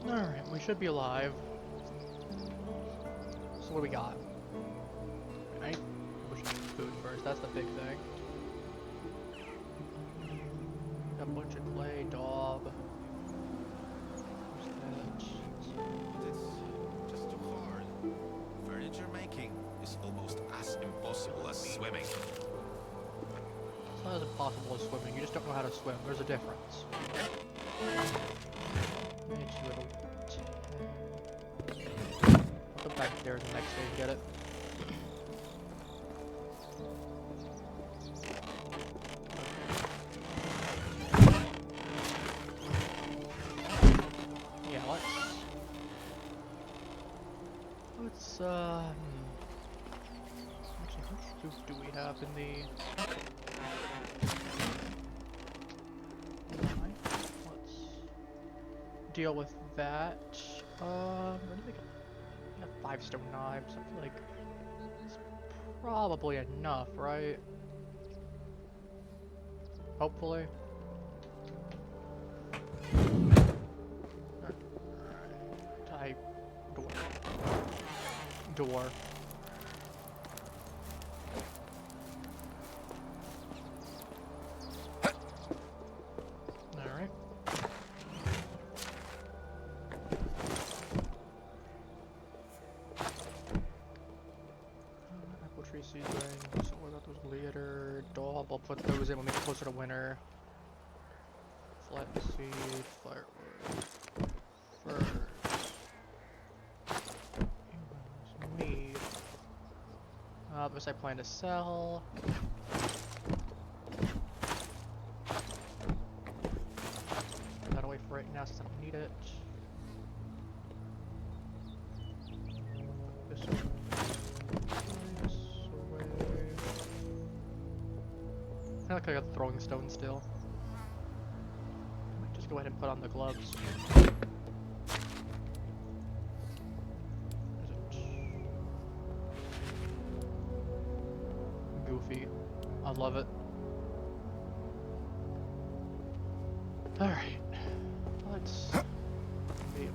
Alright, we should be alive. So what do we got? I push food first, that's the big thing. Got a bunch of clay, daub. What's that? It's just too hard. Furniture making is almost as impossible as swimming. It's not as impossible as swimming, you just don't know how to swim. There's a difference. I'll come back there the next day and get it. Yeah, let's actually, how much soup do we have in the... Let's deal with that. What do we got? We have 5 stone knives. I feel like it's probably enough, right? Hopefully. Type door. Alright. Apple tree seedlings, so what about those later? Daub, I'll put those in when we get closer to winter. Flaxseed, firewood, furs, meat. This I plan to sell. Put that away for right now since I don't need it. This away. I feel like I got the throwing stone still. Just go ahead and put on the gloves. Goofy. I love it. Alright. Let's be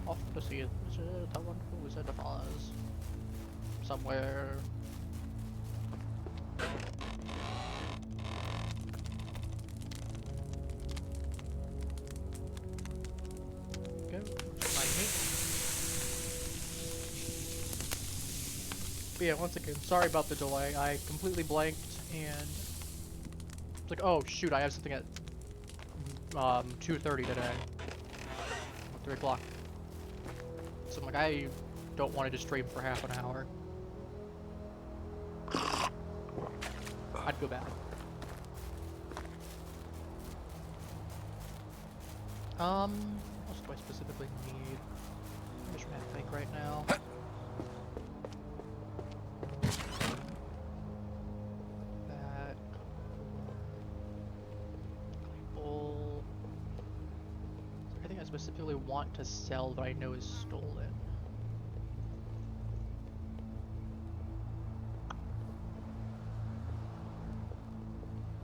off to see it. Is it a wonderful Wizard of Oz? Somewhere. But yeah, once again, sorry about the delay. I completely blanked and it's like, oh shoot, I have something at 2:30 today. 3 o'clock. So I'm like, I don't want to just stream for half an hour. I'd go bad. What else do I specifically need? I'm just trying to think right now. That bowl. Is there anything I specifically want to sell that I know is stolen?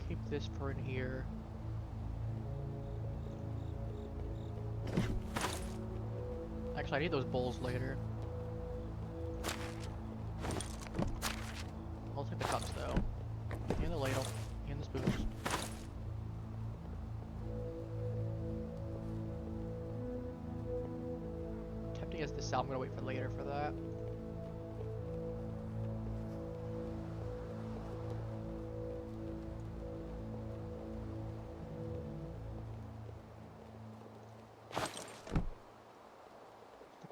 Keep this for in here. Actually, I need those bowls later. I'll take the cups though. And the ladle. And the spoons. Tempting as the cell, I'm gonna wait for later for that.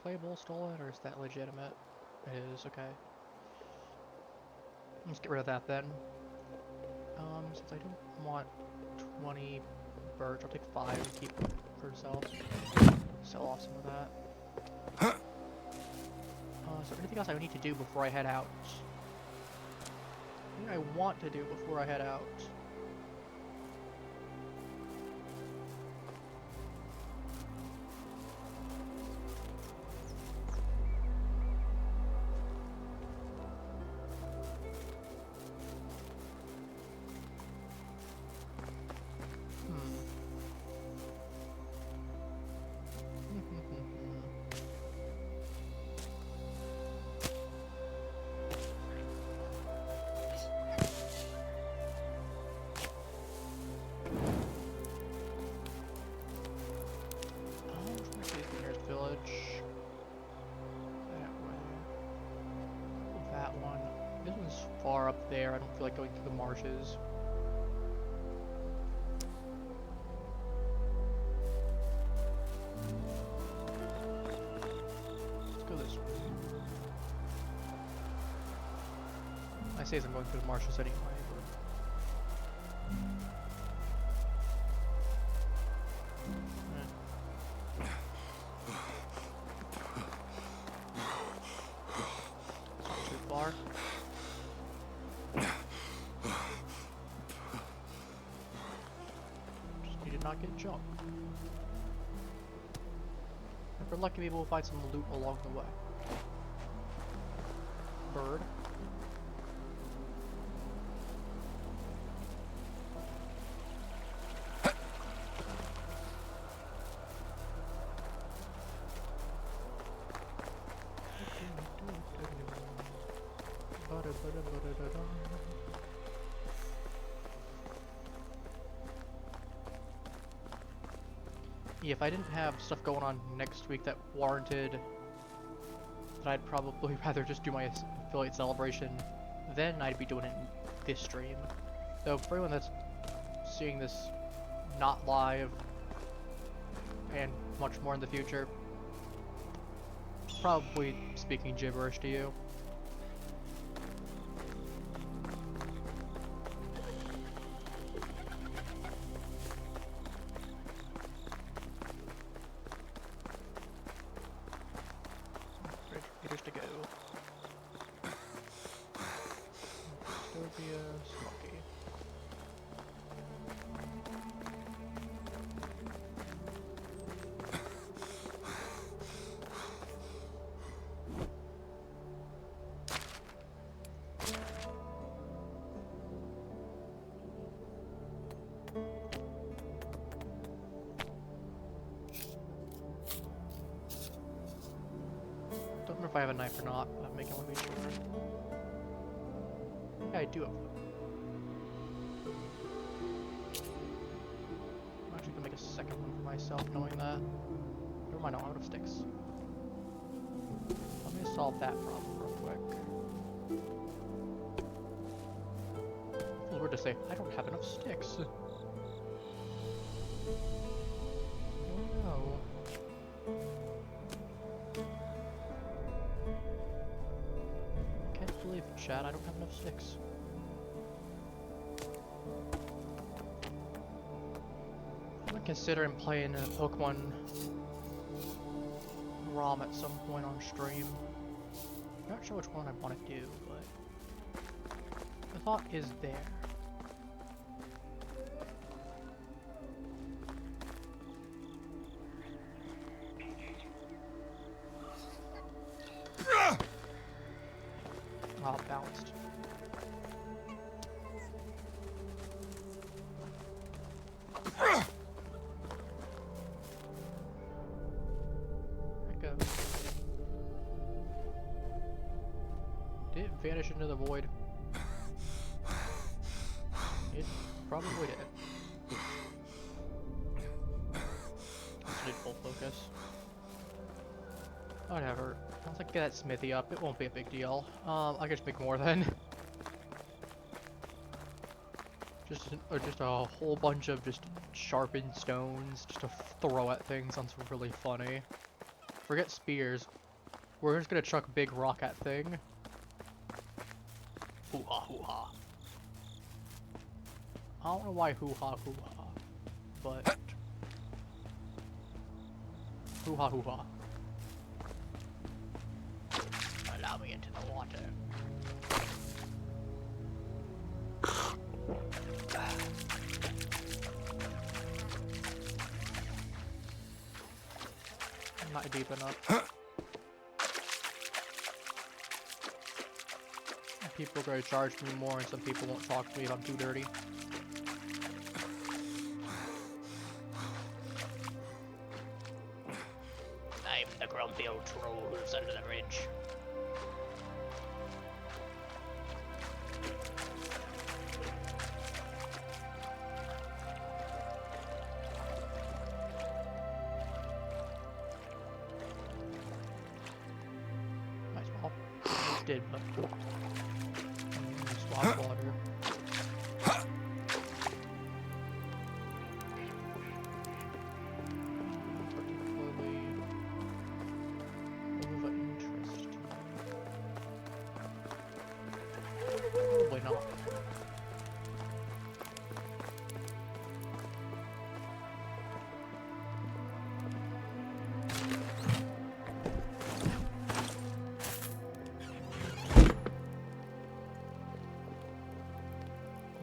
Clay bowl stolen, or is that legitimate? It is, okay. Let's get rid of that then. Since I don't want 20 birch, I'll take 5 and keep for herself. Sell off some of that. Is there anything else I need to do before I head out? Anything I want to do before I head out? there. I don't feel like going through the marshes. Let's go this way. I say as I'm going through the marshes anyway, but... Not too far. Just need to not get jumped. If we're lucky, maybe we'll find some loot along the way. Bird. Yeah, if I didn't have stuff going on next week that warranted that, I'd probably rather just do my affiliate celebration, then I'd be doing it in this stream. So for everyone that's seeing this not live and much more in the future, probably speaking gibberish to you. To go. Dystopia, Smoky. Don't know if I have a knife or not, but I'm making one be sure. Yeah, I do have one. I'm actually gonna make a second one for myself, knowing that. Never mind, I'm out of sticks. Let me solve that problem real quick. If we were to say, I don't have enough sticks. Oh no. Can't believe it, Chad, I don't have enough sticks. I'm considering playing a Pokemon ROM at some point on stream. Not sure which one I want to do, but the thought is there. Oh, bounced. There it goes. Did it vanish into the void? It probably did. Just did full focus. Whatever. Once I get that smithy up, it won't be a big deal. I can just make more then. Just a whole bunch of just sharpened stones just to throw at things. Sounds really funny. Forget spears. We're just gonna chuck big rock at thing. Hoo-ha, hoo-ha. I don't know why hoo-ha, hoo-ha. But... hoo-ha, hoo-ha. Allow me into the water. I'm not deep enough. People are going to charge me more, and some people won't talk to me if I'm too dirty. I'm the grumpy old troll who lives under the ridge. Might as well. Did, but swamp water. Particularly of interest to me. Probably not.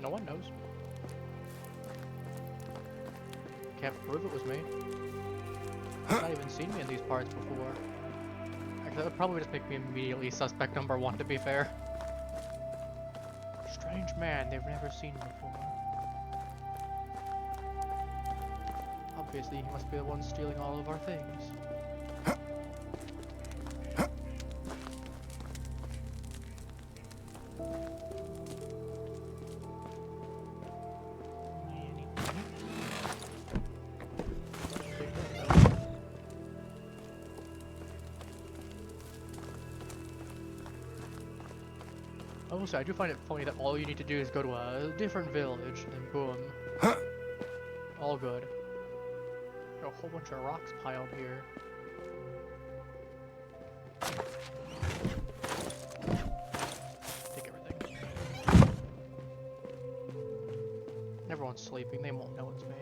No one knows. Can't prove it was me. I've not even seen me in these parts before. Actually, that would probably just make me immediately suspect number one, to be fair. Strange man they've never seen before. Obviously, he must be the one stealing all of our things. Also, I do find it funny that all you need to do is go to a different village, and boom. All good. Got a whole bunch of rocks piled here. Take everything. Everyone's sleeping, they won't know it's me.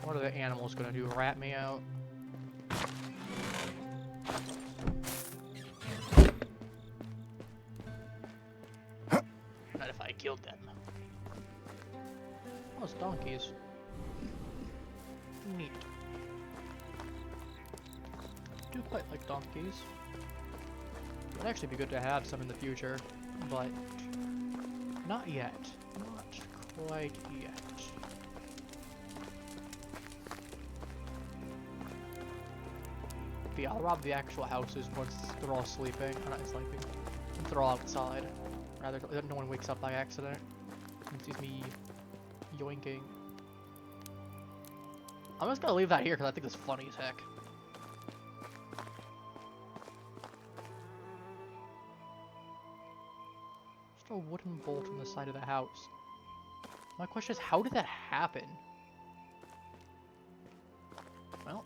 What are the animals gonna do? Rat me out? Not if I killed them. Oh, it's donkeys. Neat. I do quite like donkeys. It'd actually be good to have some in the future, but not yet. Not quite yet. But yeah, I'll rob the actual houses once they're all sleeping. Or not sleeping. Once they're all outside. Rather, no one wakes up by accident and sees me yoinking. I'm just gonna leave that here because I think it's funny as heck. Just a wooden bolt on the side of the house. My question is, how did that happen? Well.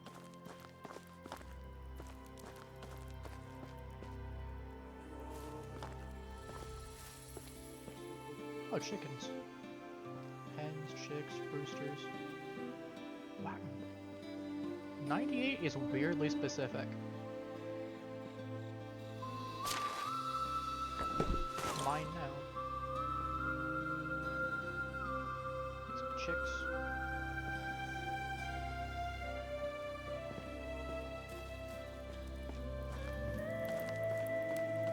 Oh, chickens. Hens, chicks, roosters. Wow. 98 is weirdly specific. Mine now. Get some chicks.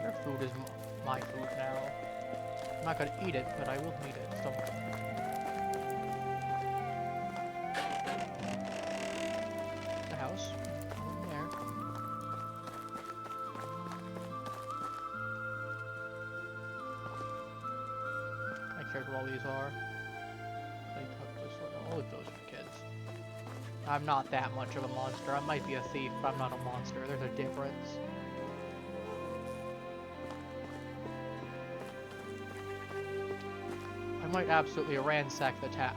Their food is my food now. I'm not gonna eat it, but I will eat it. So. The house. In there. I cared what all these are. All of those are kids. I'm not that much of a monster. I might be a thief, but I'm not a monster. There's a difference. I might absolutely ransack the town,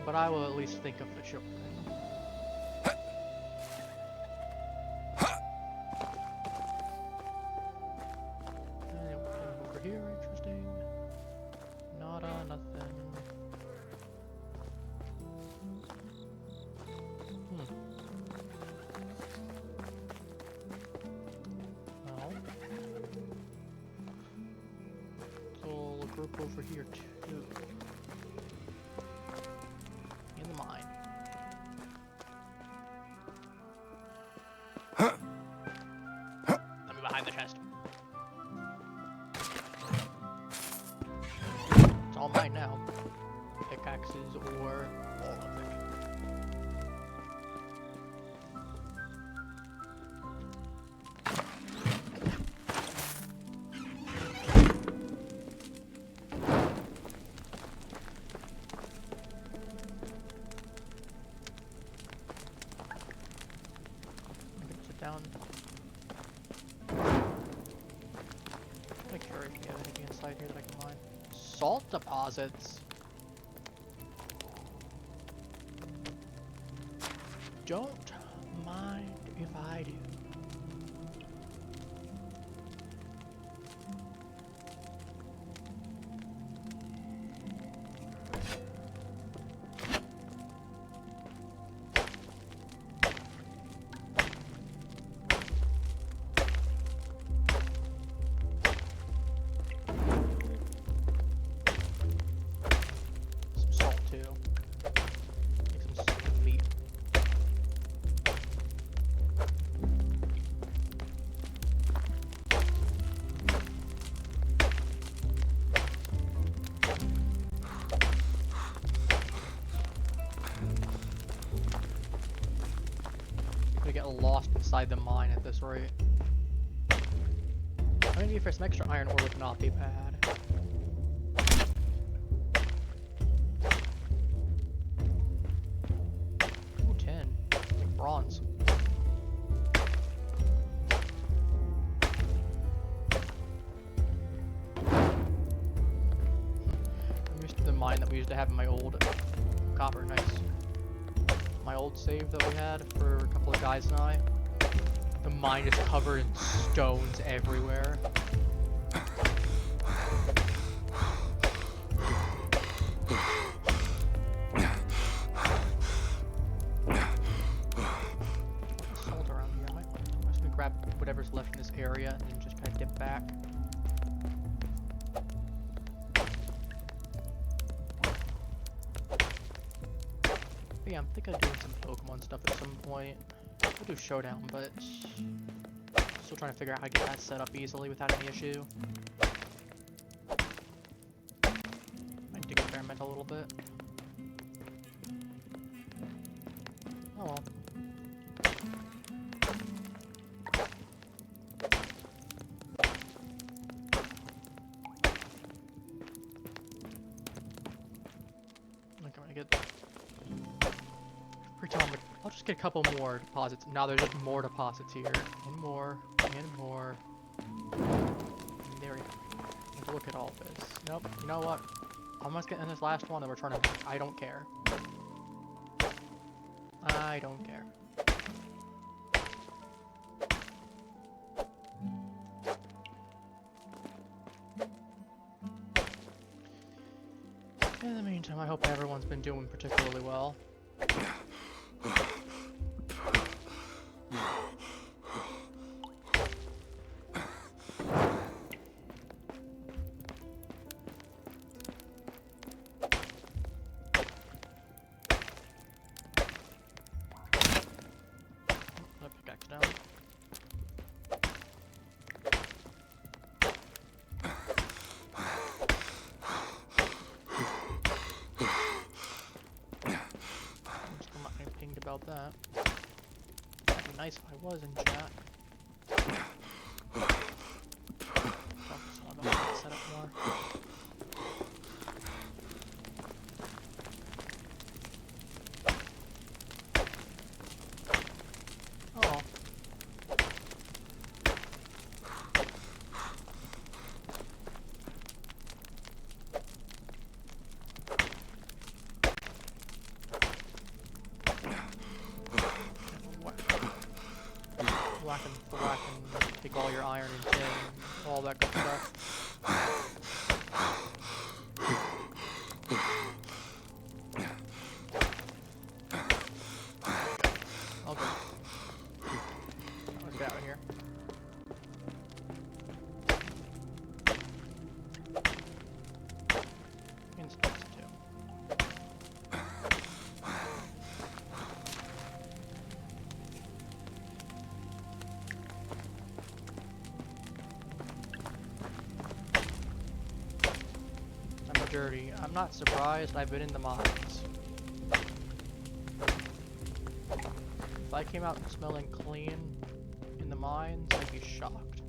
but I will at least think of the children. Over here, interesting. Nada, nothing. Well, so we'll group over here too. In the mine. Let me behind the chest. It's all mine now. Pickaxes or all of it. down. I'm curious if we have anything inside here that I can mine. Salt deposits. Don't mind if I do. Some salt too. Make some meat. We get lost inside the mine at this rate. I mean, for some extra iron ore would not be bad. Ooh, 10. Like bronze. I'm used to the mine that we used to have in my old copper. Nice. My old save that we had for a couple of guys and I. The mine is covered in stones everywhere. Salt around here. I'm just gonna grab whatever's left in this area and just kind of dip back. But yeah, I'm thinking of doing some Pokemon stuff at some point. We'll do Showdown, but still trying to figure out how to get that set up easily without any issue. I need to experiment a little bit. Oh well. Like, I'm gonna get. I'll just get a couple more deposits. Now there's just more deposits here. And more. And more. And there we go. Let's look at all this. Nope. You know what? I'm just getting this last one and we're trying to. I don't care. I don't care. In the meantime, I hope everyone's been doing particularly well. Pickaxe down. I'm not getting pinged about that. That'd be nice if I was in chat. Focus on that setup more. Oh. Whack and take all your iron and tin and all that good stuff. Okay. Let's get out of here. Instance too. I'm dirty. I'm not surprised. I've been in the mines. If I came out smelling clean in the mines, I'd be shocked.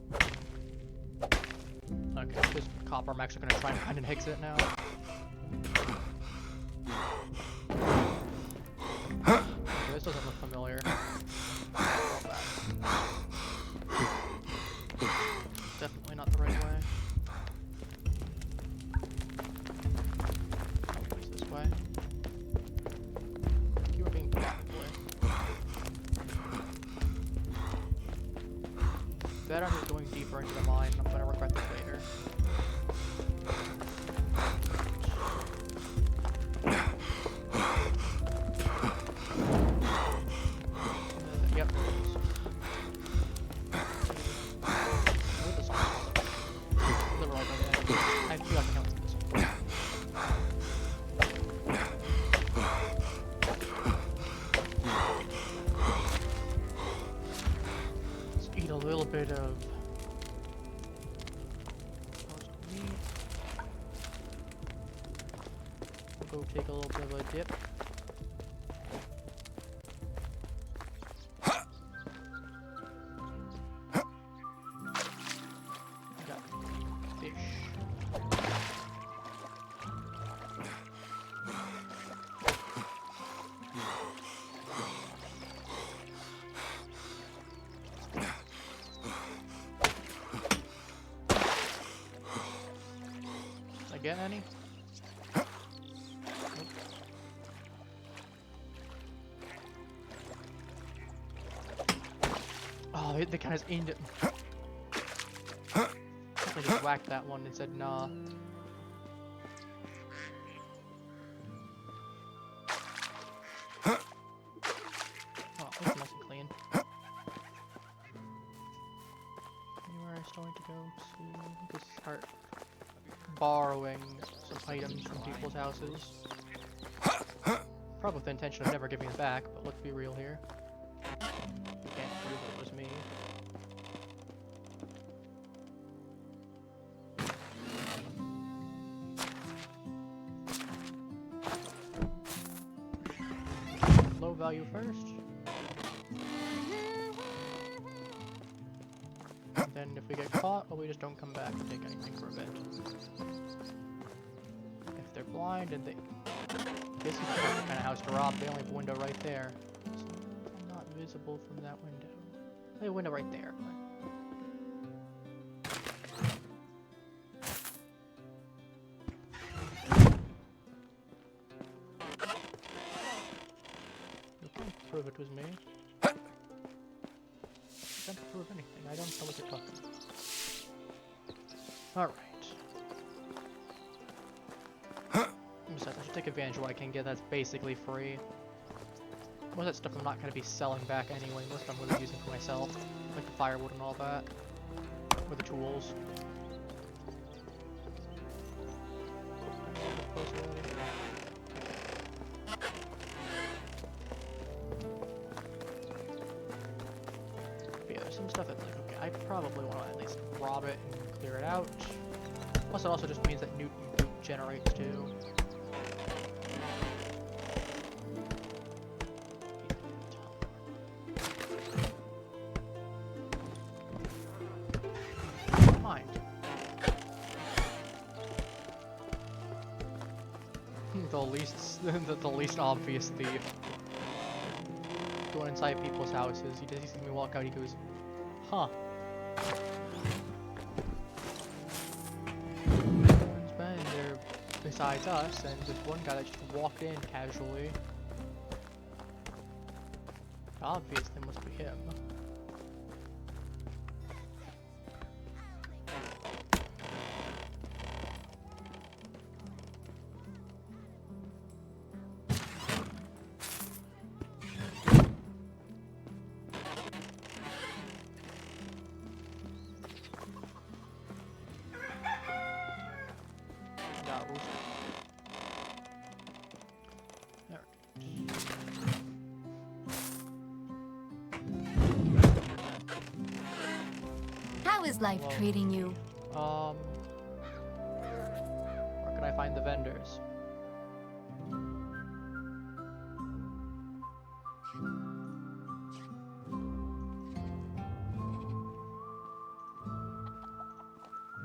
Okay, this copper, I'm actually gonna try and find an exit now. Okay, this doesn't look familiar. Definitely not the right way. It's this way. You were being blocked away. Bet I'm just going deeper into the mine. I'm gonna regret this later. Yep. I feel like I know what's this. Let's eat a little bit of roast meat. We'll go take a little bit of a dip. Got fish. Did I get any? Nope. Oh, they kind of aimed at me. I just whacked that one and said, nah. Oh, it's nice and clean. Anywhere I was going to go to, just start borrowing some items from people's houses. Probably with the intention of never giving it back, but let's be real here. You can't prove it was me. Low value first. And then if we get caught, well, we just don't come back and take anything for a bit. If they're blind and they... This is the perfect kind of house to rob. They only have a window right there. So I'm not visible from that window. They have a window right there. You can't prove it was me. You can't prove anything. I don't know what you're talking about. Alright. Besides, I should take advantage of what I can get that's basically free. Most of that stuff I'm not going to be selling back anyway. Most of I'm really using for myself. Like the firewood and all that. Or the tools. But yeah, there's some stuff that's like, okay, I probably want to at least rob it and clear it out. Plus it also just means that Newt generates too. Mind. the least obvious thief. Going inside people's houses, he sees me walk out, he goes, huh. It's been there besides us, and this one guy that just walked in casually. Obviously must be him. How is life treating you? Where can I find the vendors?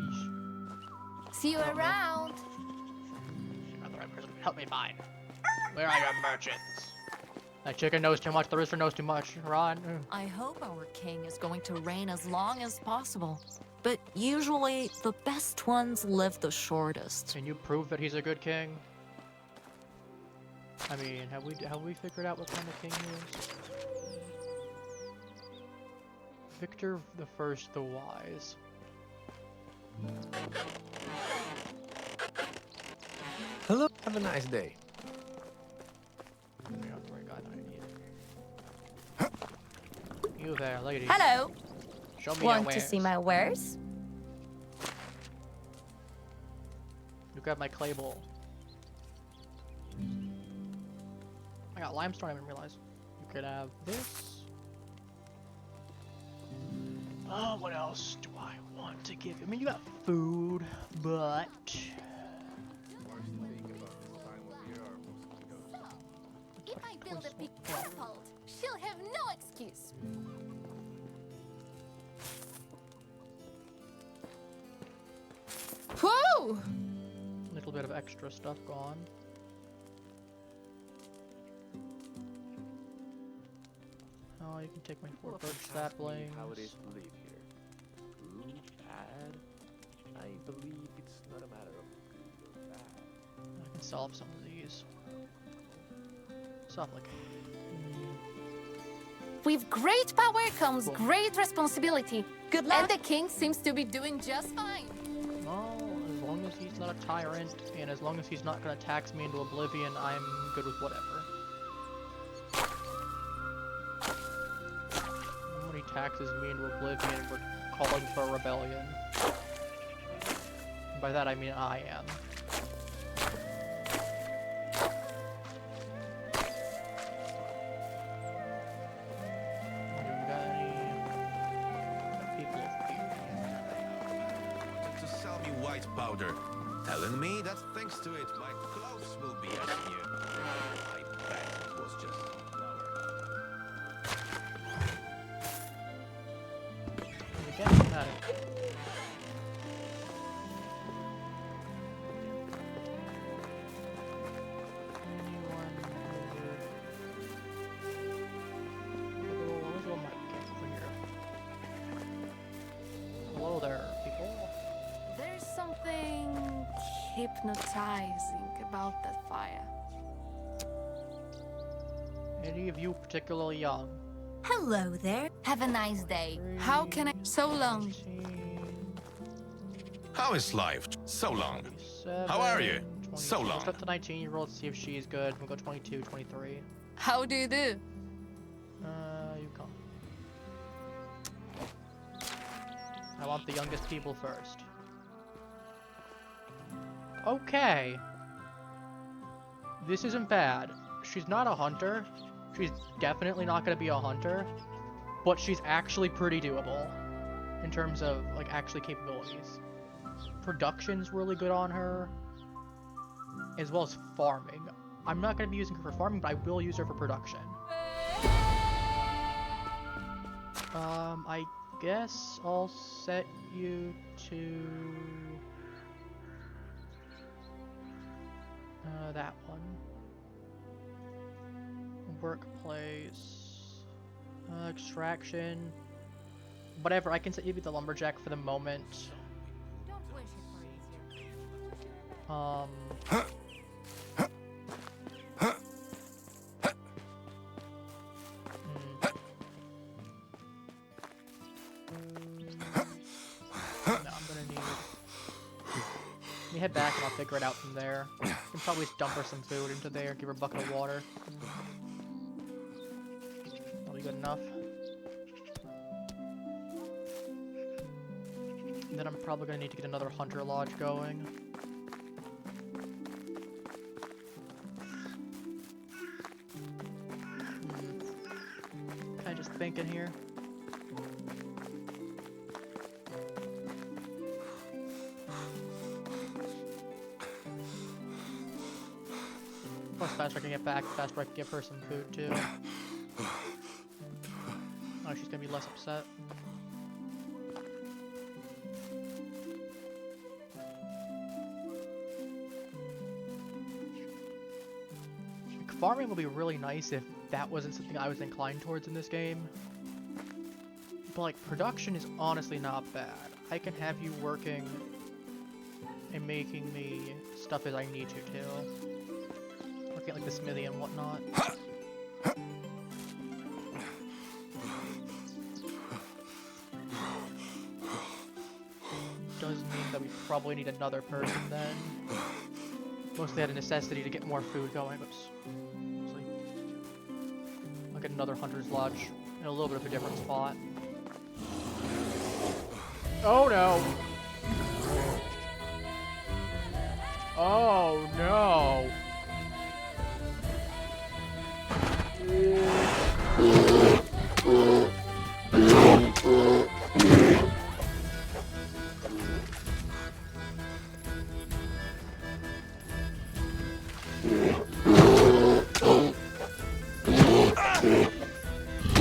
Yeesh. See you around. You're not the right person to help me find. Where are your merchants? That chicken knows too much, the rooster knows too much. Run. I hope our king is going to reign as long as possible. But usually, the best ones live the shortest. Can you prove that he's a good king? I mean, have we figured out what kind of king he is? Victor the First the Wise. Hello, have a nice day. You're not the right guy that I need. You there, lady. Hello. Show me Want your to wares. see my wares? You grab my clay bowl. I got limestone, I didn't realize. You could have this. Oh, what else do I want to give you? I mean, you got food, but... If I build a big catapult, she'll have no excuse. Whoa! A little bit of extra stuff gone. Oh, you can take my 4 birch saplings. How it is to live here. Good, bad. I believe it's not a matter of good or bad. I can solve some of these. Solve like... With great power comes great responsibility. Good luck. And the king seems to be doing just fine. Well, as long as he's not a tyrant, and as long as he's not gonna tax me into oblivion, I'm good with whatever. And when he taxes me into oblivion, we're calling for a rebellion. And by that I mean I am. You got any people of you? To sell me white powder, telling me that thanks to it, my clothes will be as new. I bet it was just flour. Again, got it. Anyone over? Where's all my camp over here? Hello there, people. There's something hypnotizing about that fire. Any of you particularly young? Hello there. Have a nice day. How can I? So long. 18, How is life? So long. 27, How are you? 20. So Let's long. start the 19-year-old, see if she's good. We'll go 22, 23. How do you do? You come. I want the youngest people first. Okay. This isn't bad. She's not a hunter. She's definitely not going to be a hunter. But she's actually pretty doable. In terms of, like, actually capabilities. Production's really good on her. As well as farming. I'm not going to be using her for farming, but I will use her for production. I guess I'll set you to... that one. Workplace. Extraction. Whatever, I can set you to be the lumberjack for the moment. Don't wish it were easier. No, I'm gonna need... Let me head back and I'll figure it out from there. I can probably just dump her some food into there, give her a bucket of water. That'll be good enough. And then I'm probably gonna need to get another hunter lodge going. Kinda just thinking here. Plus, faster I can get back, faster I can give her some food too. Oh, she's gonna be less upset. farming would be really nice if that wasn't something I was inclined towards in this game. But like, production is honestly not bad. I can have you working and making me stuff as I need to too. Looking at like the smithy and whatnot. Does mean that we probably need another person then. Mostly out of necessity to get more food going. Oops. Look at another hunter's lodge in a little bit of a different spot. Oh no! Oh no!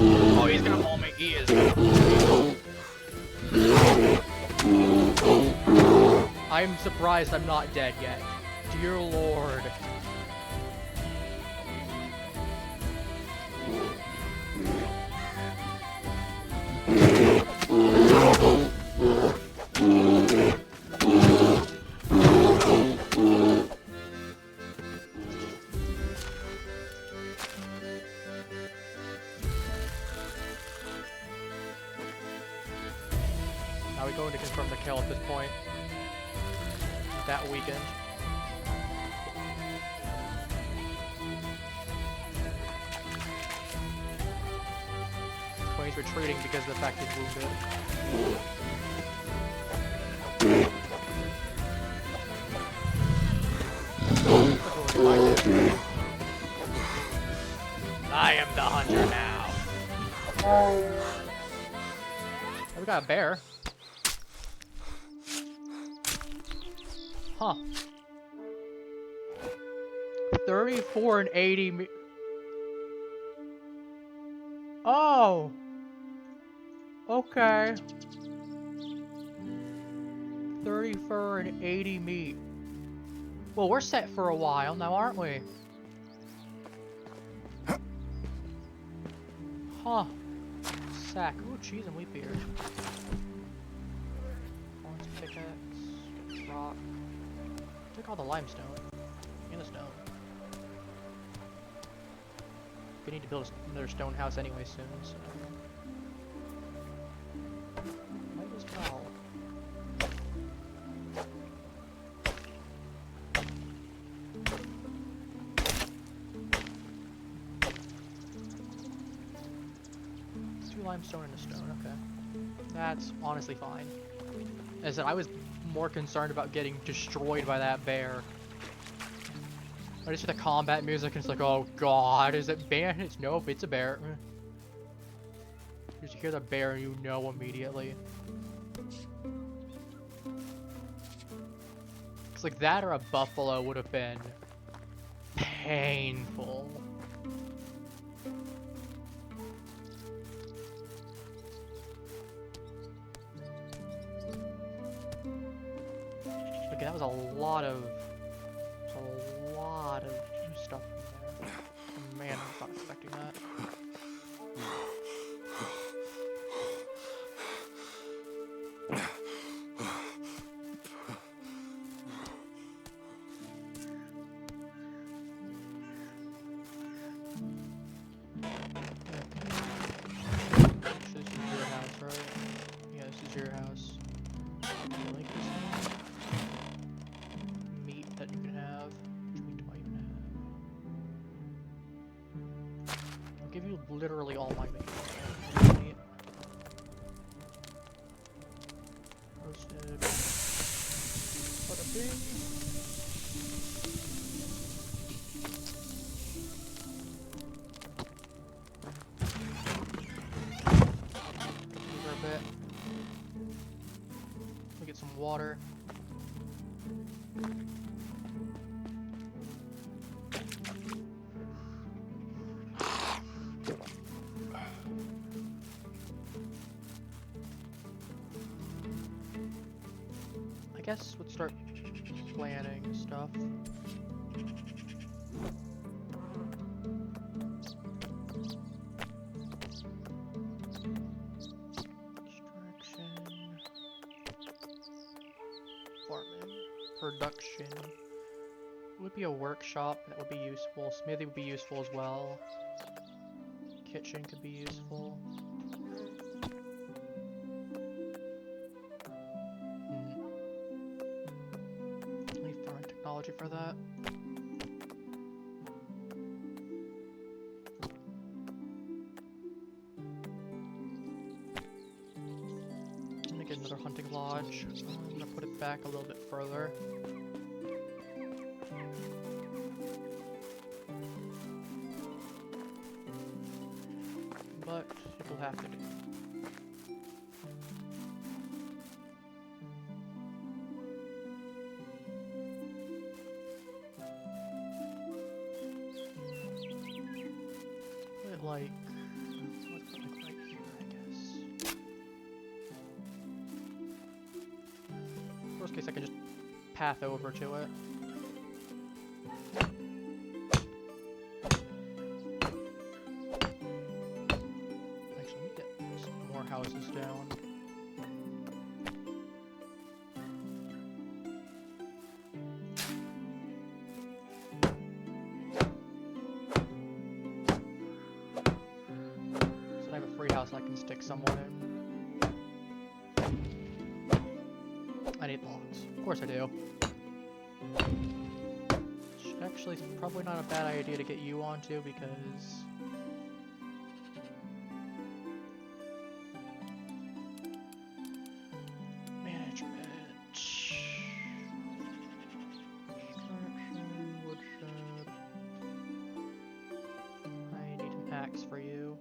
Oh, he's gonna pull me. He is. I'm surprised I'm not dead yet. Dear Lord. Now we going to confirm the kill at this point. That weekend. He's retreating because of the fact he's wounded. I am the hunter now. Oh, we got a bear. Huh. 34 and 80 Oh! Okay. 34 and 80 meat. Well, we're set for a while now, aren't we? Huh. Sack. Ooh, cheese and wheat beer. Horns, pickaxe, rock. Took all the limestone and the stone. We need to build another stone house anyway soon, so might as well. Two limestone and a stone, okay. That's honestly fine. As I said, I was more concerned about getting destroyed by that bear. I just hear the combat music and it's like, oh god, is it bear? It's nope, it's a bear. You just hear the bear and you know immediately. It's like that or a buffalo would have been painful. Okay, that was a lot of stuff in there. Oh, man, I was not expecting that. Actually, this is your house, right? Yeah, this is your house. I like this meat that you can have. Which meat do I even have? I'll give you literally all my meat. Roasted. Bada bing. For a bit. We'll get some water. I guess let's start planning stuff. construction. Would be a workshop, that would be useful. Smithy would be useful as well. Kitchen could be useful. Need throwing technology for that. I'm gonna get another hunting lodge. I'm gonna put it back a little bit further. But it will have to do. Put it like, what's it like right here, I guess. Worst case, I can just path over to it. Houses down. So I have a free house I can stick someone in. I need logs. Of course I do. Actually, it's probably not a bad idea to get you onto because for you.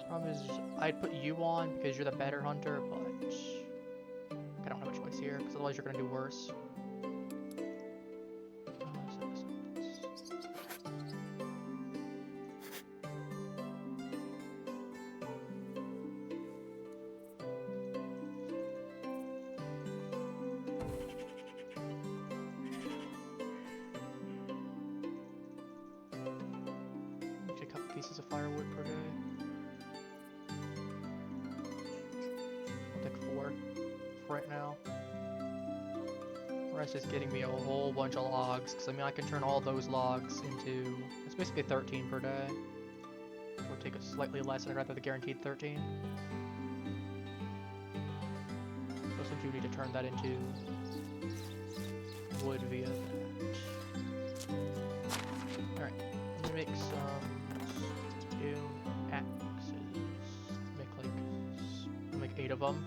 Problem is, I'd put you on because you're the better hunter, but I don't have a choice here because otherwise you're gonna do worse. Pieces of firewood per day. I'll take 4 for right now. The rest is getting me a whole bunch of logs, because I mean I can turn all those logs into, it's basically 13 per day. It would take a slightly less, and I'd rather the guaranteed 13. Also do need to turn that into wood via that. Alright, let me make some axes. Make 8 of them.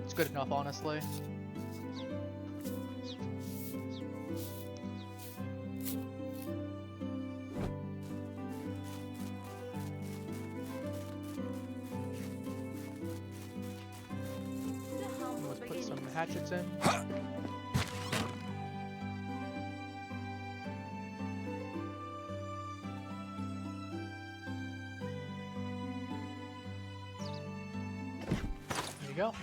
It's good enough, honestly. Let's put some hatchets in. Go.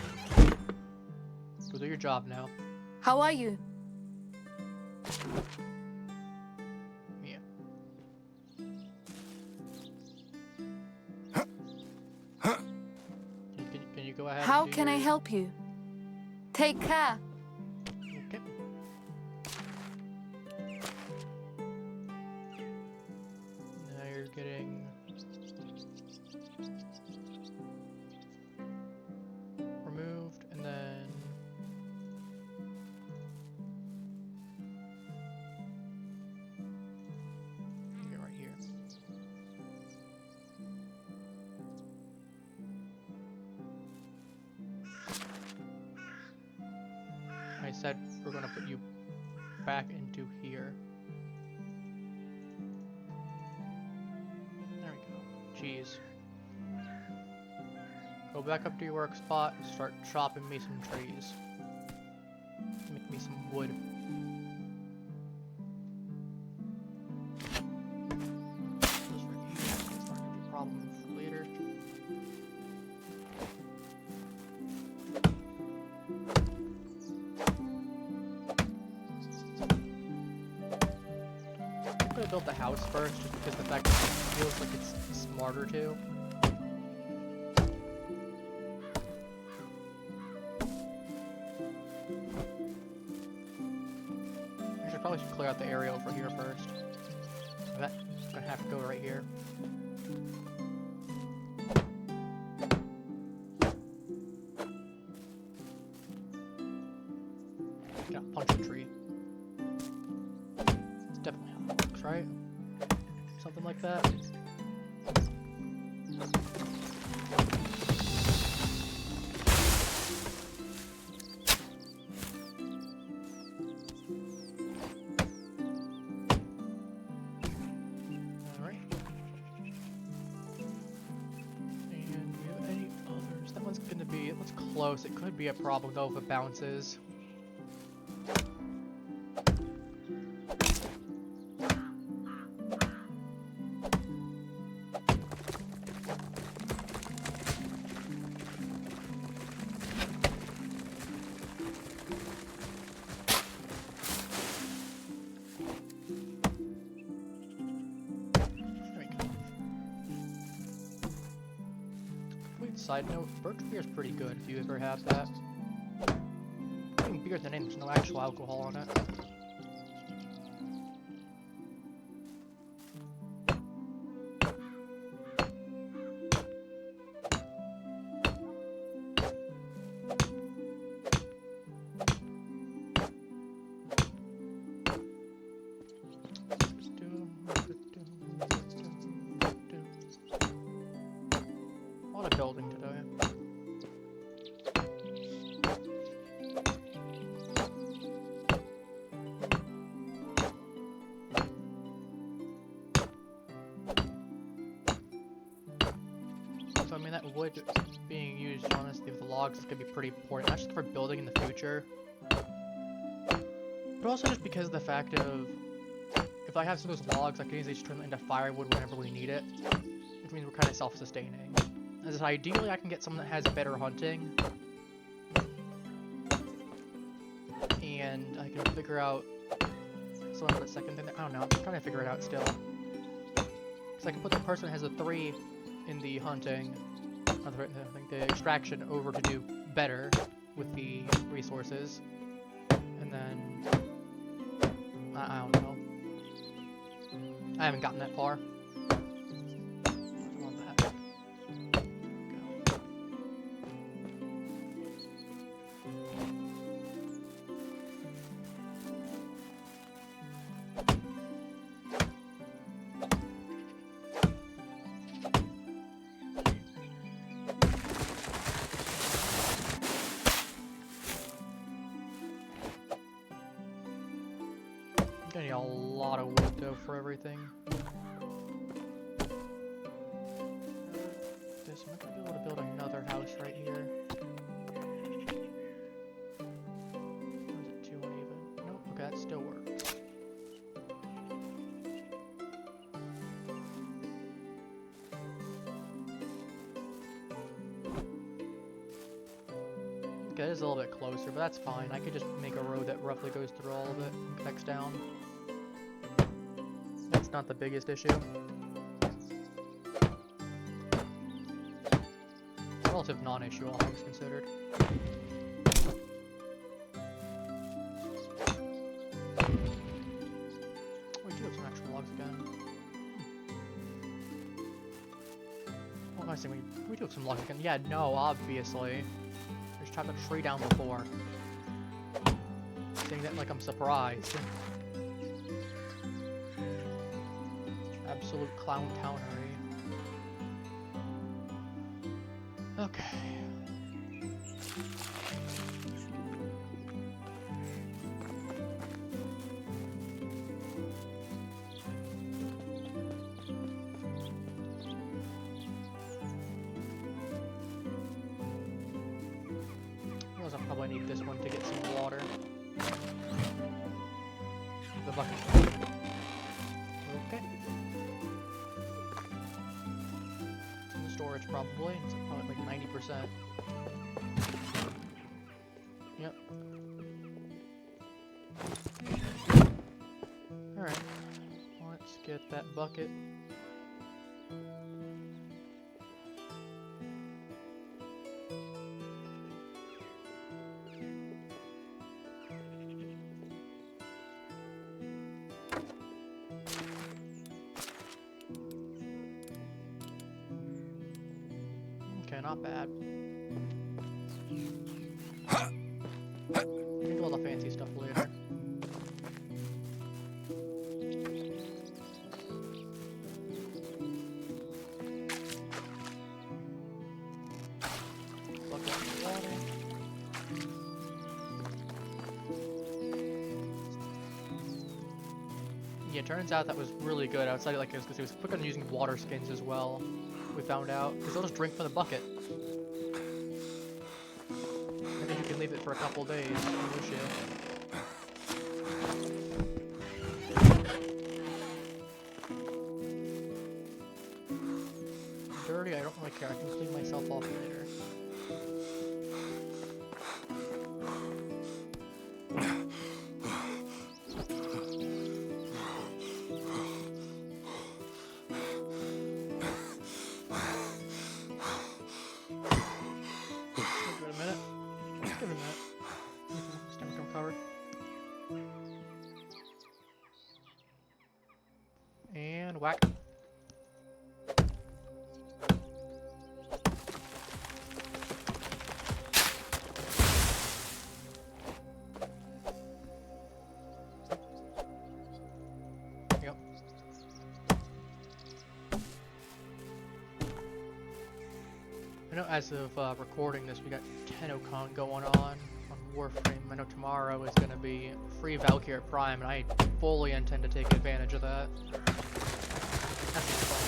Go do your job now. How are you? Yeah. Can you go ahead? How can I help you? Take care. Okay. Now you're getting removed, and then get right here. I said we're gonna put you back into here. There we go. Jeez. Go back up to your work spot and start chopping me some trees. Make me some wood. Just for you, it's not gonna be a problem for later. I'm gonna build the house first, just because the fact that it feels like it's smarter to. probably should clear out the area over here first. That's gonna have to go right here. Yeah, punch a tree. It's definitely how it works, right? Something like that. Close. It could be a problem though if it bounces. Side note, birch beer is pretty good if you ever have that. I think beer is the name, there's no actual alcohol on it. A lot of building today. So I mean that wood being used honestly with the logs is gonna be pretty important, not just for building in the future, but also just because of the fact of if I have some of those logs, I can easily just turn them into firewood whenever we need it, which means we're kind of self-sustaining. As ideally, I can get someone that has better hunting, and I can figure out. So for a second, thing. I don't know. I'm trying to figure it out still. Because I can put the person that has a 3 in the hunting, I think the extraction, over to do better with the resources, and then I don't know. I haven't gotten that far. Gonna need a lot of wood though for everything. This, I'm not gonna be able to build another house right here. Or is it too uneven? Nope, okay, that still works. Okay, this is a little bit closer, but that's fine. I could just make a road that roughly goes through all of it and connects down. That's not the biggest issue. Relative non-issue, all things considered. We do have some extra logs again. What am I saying? We do have some logs again. Yeah, no, obviously. I just chopped a tree down before. Saying that like I'm surprised. Absolute clown townery. Okay. I'll probably need this one to get some water. The bucket. Okay. In the storage probably. It's probably like 90%. Yep. Alright. Let's get that bucket. Okay, not bad. We can do all the fancy stuff later. Bucket of water. Yeah, it turns out that was really good outside, like, because it was quick on using water skins as well. We found out, because they'll just drink from the bucket. And then you can leave it for a couple days, no issue. Dirty, I don't really care, I can clean myself off later. And whack. Yep. I know as of recording this, we got 10 Ocon going on Warframe. I know tomorrow is going to be free Valkyrie Prime, and I fully intend to take advantage of that. That's fun.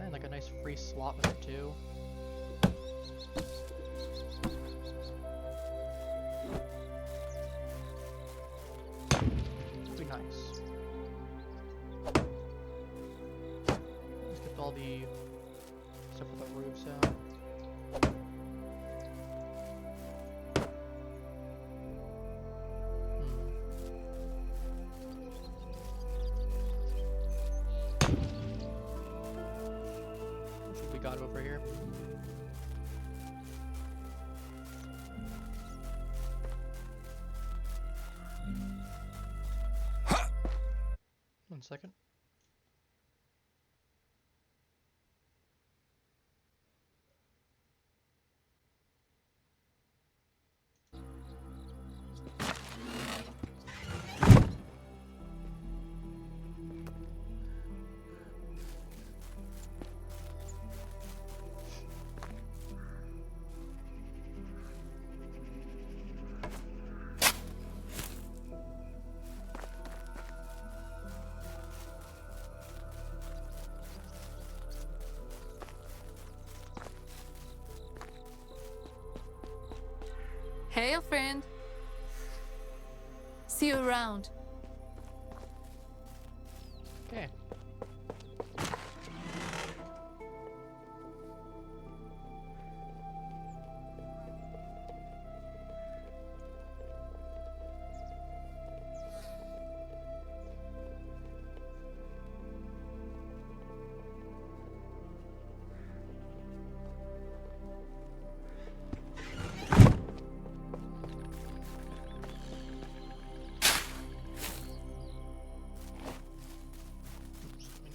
And like a nice free slot with it too. That'd be nice. Let's get all the stuff with the roofs out. Got over here. One second. Hey, friend. See you around. Okay.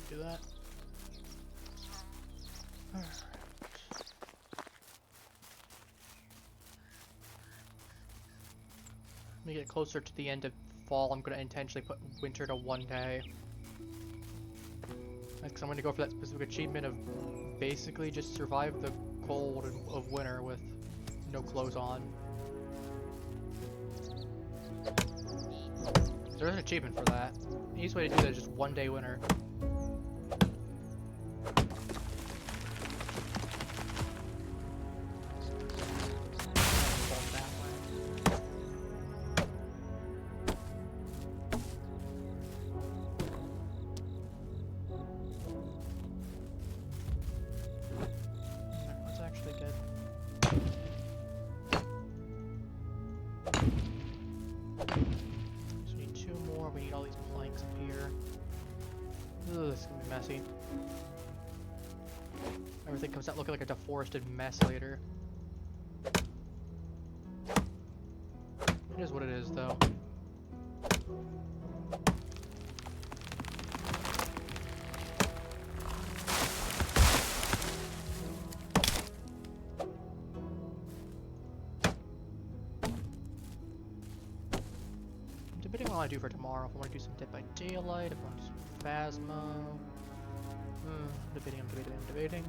Do that. Alright. When we get closer to the end of fall, I'm going to intentionally put winter to 1 day. Because I'm going to go for that specific achievement of basically just survive the cold of winter with no clothes on. There's an achievement for that. The easiest way to do that is just 1 day winter. Messy. Everything comes out looking like a deforested mess later. It is what it is, though. Debating what I want to do for tomorrow. If I want to do some Dead by Daylight, if I want to do some Phasma. Debating, I'm debating.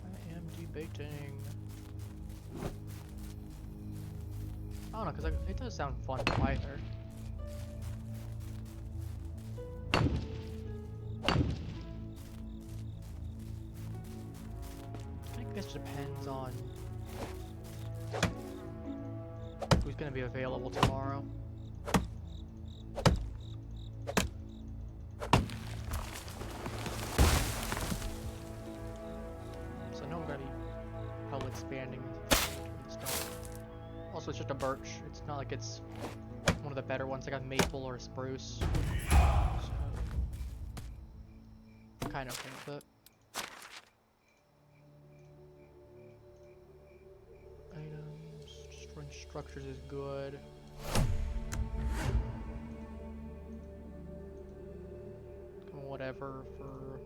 I am debating. I don't know, because it does sound fun either. I guess it depends on who's going to be available tomorrow. So I know we're going to be probably expanding the stuff. Also, it's just a birch. It's not like it's one of the better ones, like a maple or a spruce. So, I'm kind of okay with it. Items, destroying structures is good. Whatever for.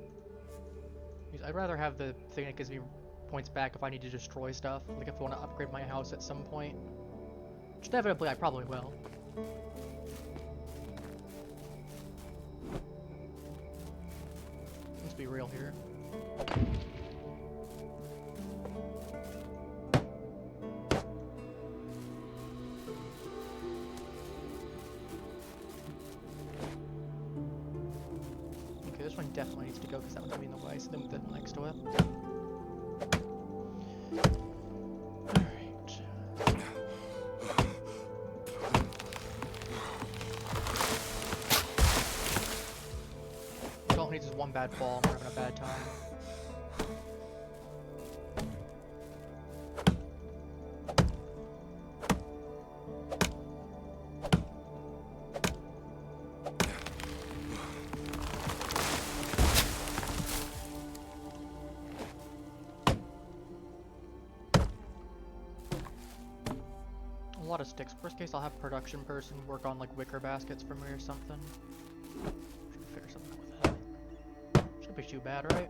I'd rather have the thing that gives me points back if I need to destroy stuff. Like if I want to upgrade my house at some point. Which inevitably I probably will. Let's be real here. Okay, this one definitely needs to go because that one's gonna be in the way, so then we'll put next to it. Needs is one bad fall, and we're having a bad time. A lot of sticks. Worst case, I'll have production person work on like wicker baskets for me or something. Should figure something out with that. Shouldn't be too bad, right?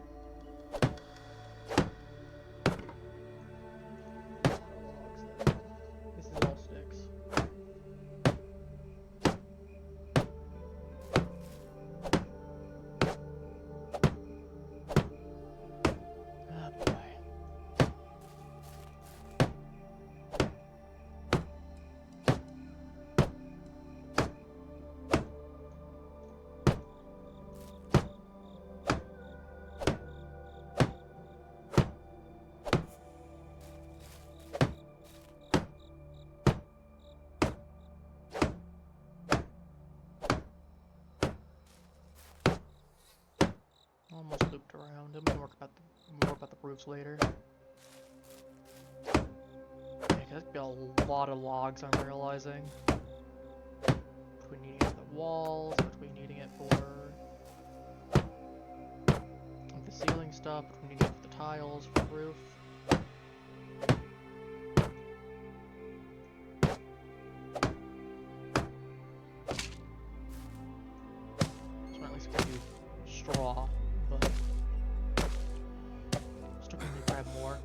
This is all sticks. Oh boy. Almost looped around. I'm gonna work about the roofs later. Yeah, 'cause that'd be a lot of logs. I'm realizing between needing it for the walls, between needing it for the ceiling stuff, between needing it for the tiles, for the roof. So at least gonna do straw. But still gonna need to grab more.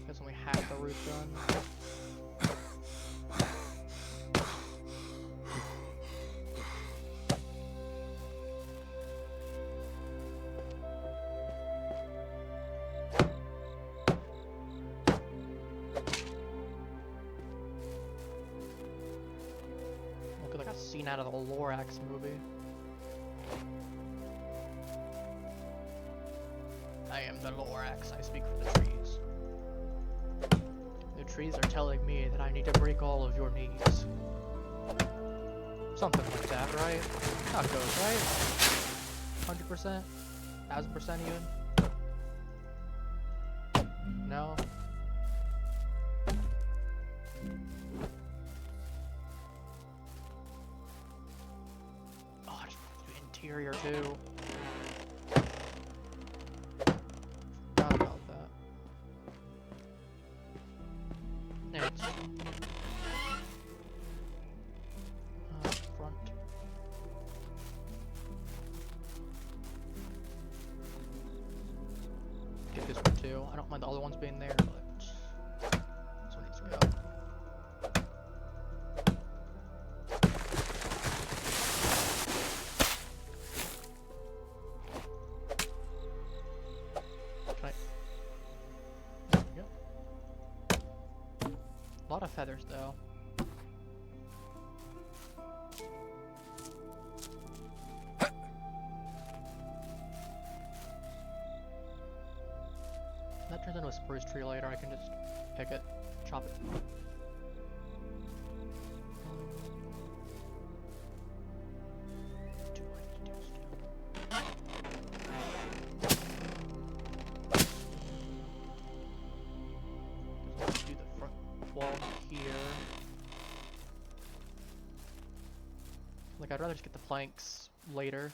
That's only half the roof done. Look like a scene out of the Lorax movie. I am the Lorax, I speak for the trees. The trees are telling me that I need to break all of your knees. Something like that, right? How it goes, right? 100%? 1000% even? No? Oh, I just want to do interior too. Forgot about that. Yeah, it's do. I don't mind the other ones being there, but this one needs to go. Can I? There we go. A lot of feathers, though. That turns into a spruce tree later. I can just pick it, chop it. Do I need to do the front wall here. Like, I'd rather just get the planks later.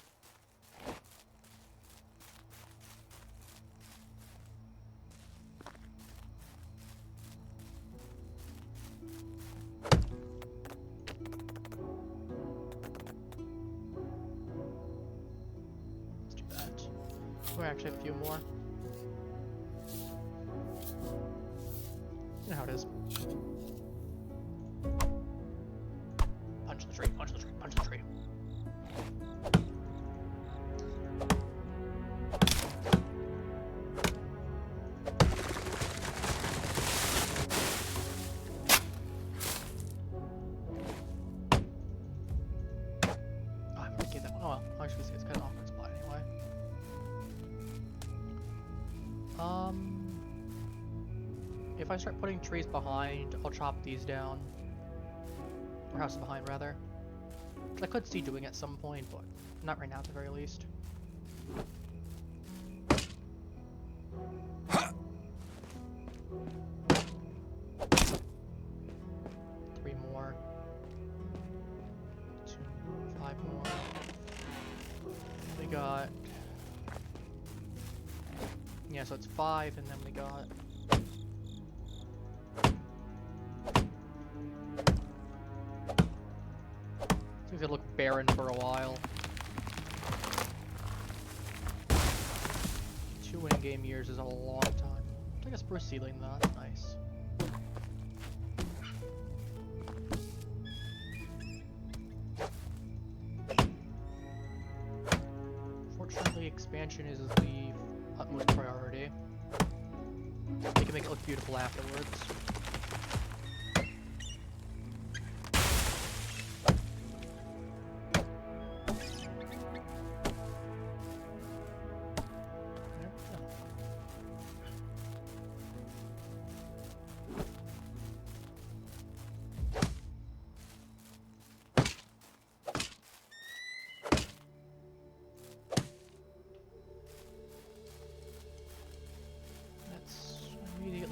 We actually have a few more. You know how it is. Punch the tree, punch the tree, punch the tree. Oh, I'm gonna get that one. Oh well, I was gonna say it's kind of awkward spot anyway. If I start putting trees behind, I'll chop these down. Or houses behind, rather. Which I could see doing at some point, but not right now at the very least. Three more. 2, 5 more. We got... Yeah, so it's 5, and then we got... It's gonna look barren for a while. 2 in-game years is a long time. It's like a spruce seedling though, that's nice. Fortunately, expansion is the utmost priority. You can make it look beautiful afterwards.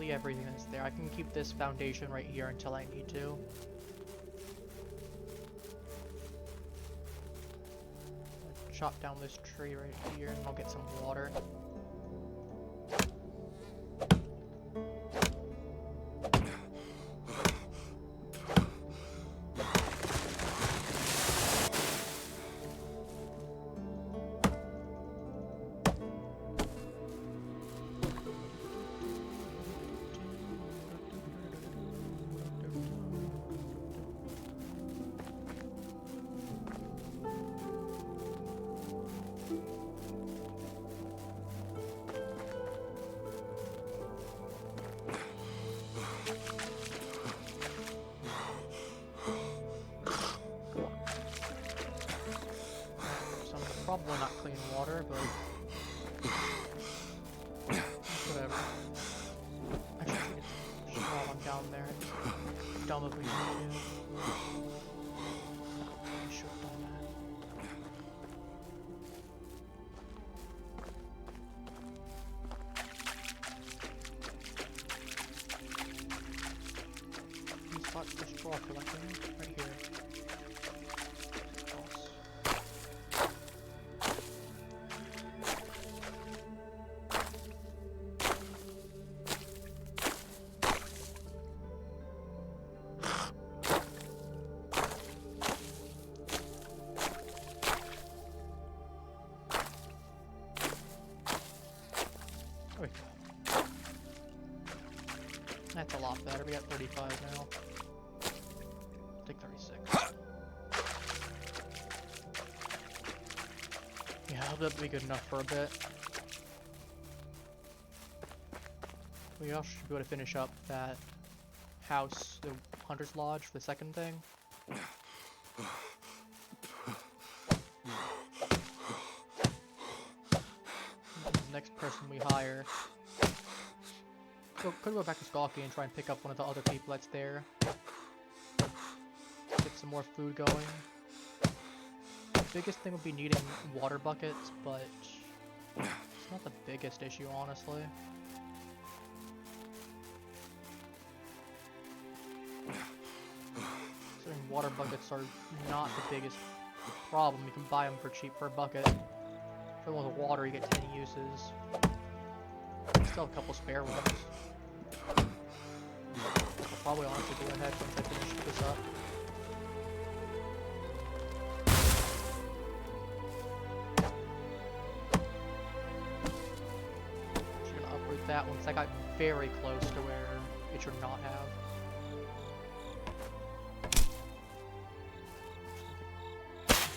Everything that's there. I can keep this foundation right here until I need to. I'll chop down this tree right here and I'll get some water. Probably not clean water, but whatever. I should get some straw on down there. It's dumb of me to do. I should have done that. These spots for straw collecting right here. We got 35 now. Take 36. Yeah, that'll be good enough for a bit. We also should be able to finish up that house, the Hunter's Lodge, for the second thing. The next person we hire. So could go back to Skalky and try and pick up one of the other people that's there. Get some more food going. The biggest thing would be needing water buckets, but it's not the biggest issue, honestly. Considering water buckets are not the biggest problem, you can buy them for cheap per bucket. For the one with water, you get 10 uses. Still have a couple spare ones. I'll probably honestly go ahead once I finish this up. Just gonna uproot that one, 'cause I got very close to where it should not have.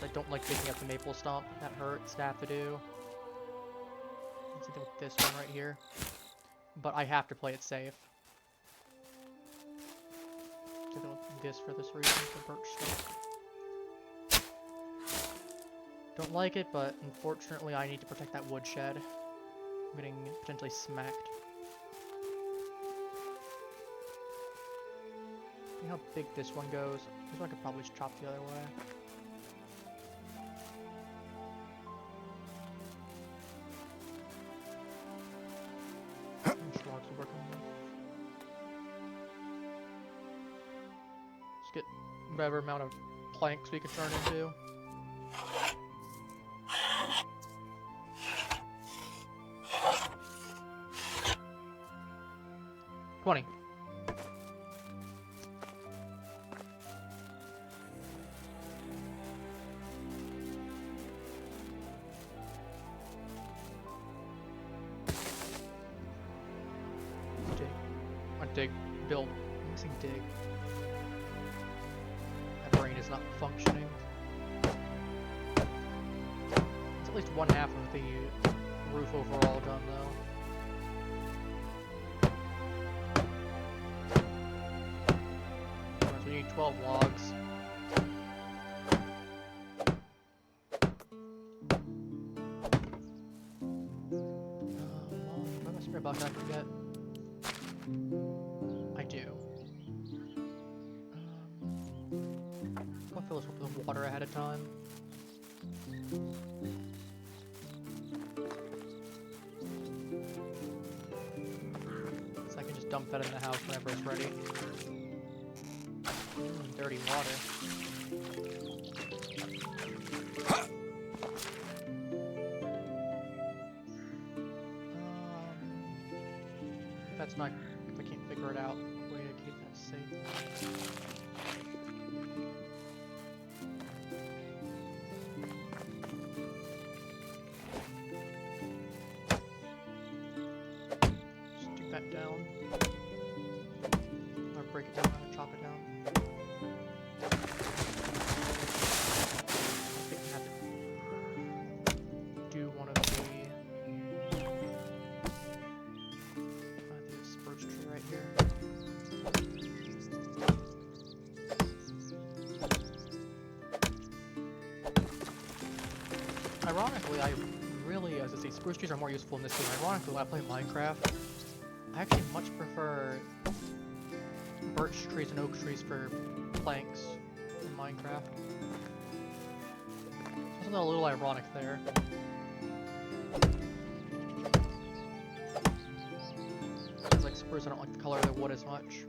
I don't like picking up the maple stump. That hurts to have to do. Let's do with this one right here. But I have to play it safe. Do this for this reason, for birch stump. Don't like it, but unfortunately I need to protect that woodshed. I'm getting potentially smacked. See how big this one goes? This one I could probably just chop the other way. Get whatever amount of planks we can turn into. $20. Dig. Dig. Build. I'm missing dig. Brain is not functioning. It's at least one half of the roof overall done though. So we need 12 logs. Well, what a spare bucket I can get? I do. I'll fill this up with water ahead of time. So I can just dump that in the house whenever it's ready. Dirty water. If that's not, if I can't figure it out, way to keep that safe. Down. Or break it down and chop it down. I think I have to do one of the spruce tree right here. Ironically, I really, as I say, spruce trees are more useful in this game. Ironically, when I play Minecraft, I actually much prefer birch trees and oak trees for planks in Minecraft. Something a little ironic there. Sounds like spruce, I don't like the color of the wood as much.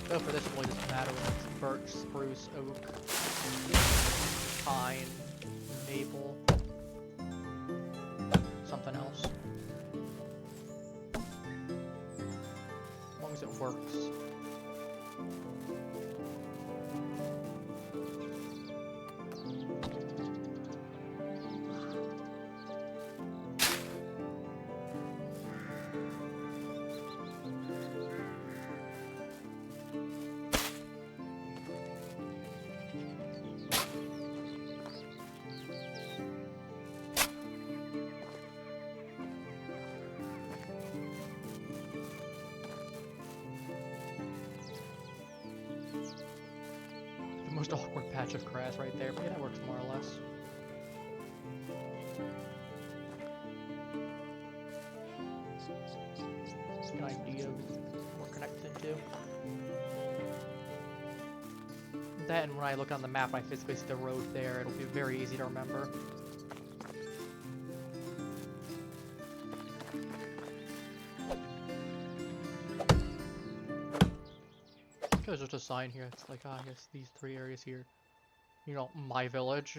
Though for this it really doesn't matter when it's birch, spruce, oak, pine, maple, something else. It works. most awkward patch of grass right there, but yeah, that works more or less. An idea of what we're connected to. Then when I look on the map, I physically see the road there. It'll be very easy to remember. There's just a sign here. It's like, I guess these 3 areas here. You know, my village.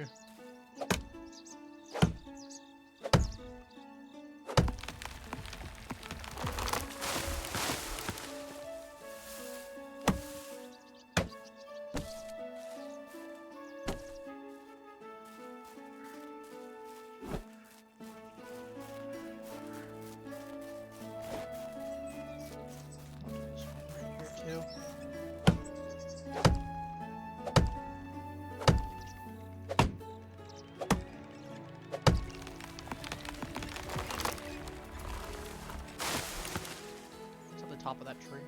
Top of that tree.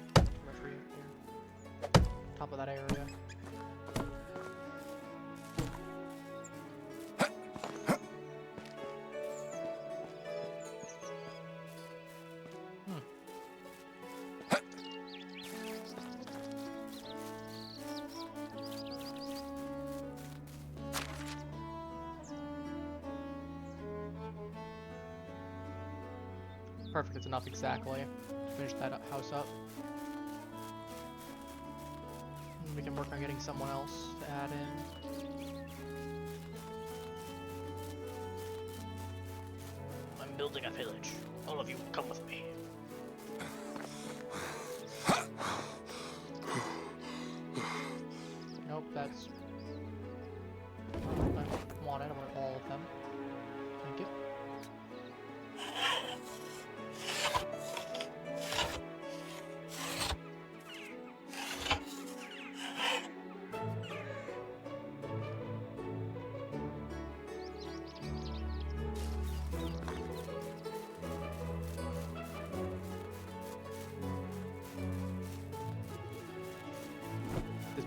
Here. Top of that area. Perfect, it's enough exactly. Finish that house up. And we can work on getting someone else to add in. I'm building a village. All of you come with me. Nope, that's... I don't want it, I want all of them. Thank you.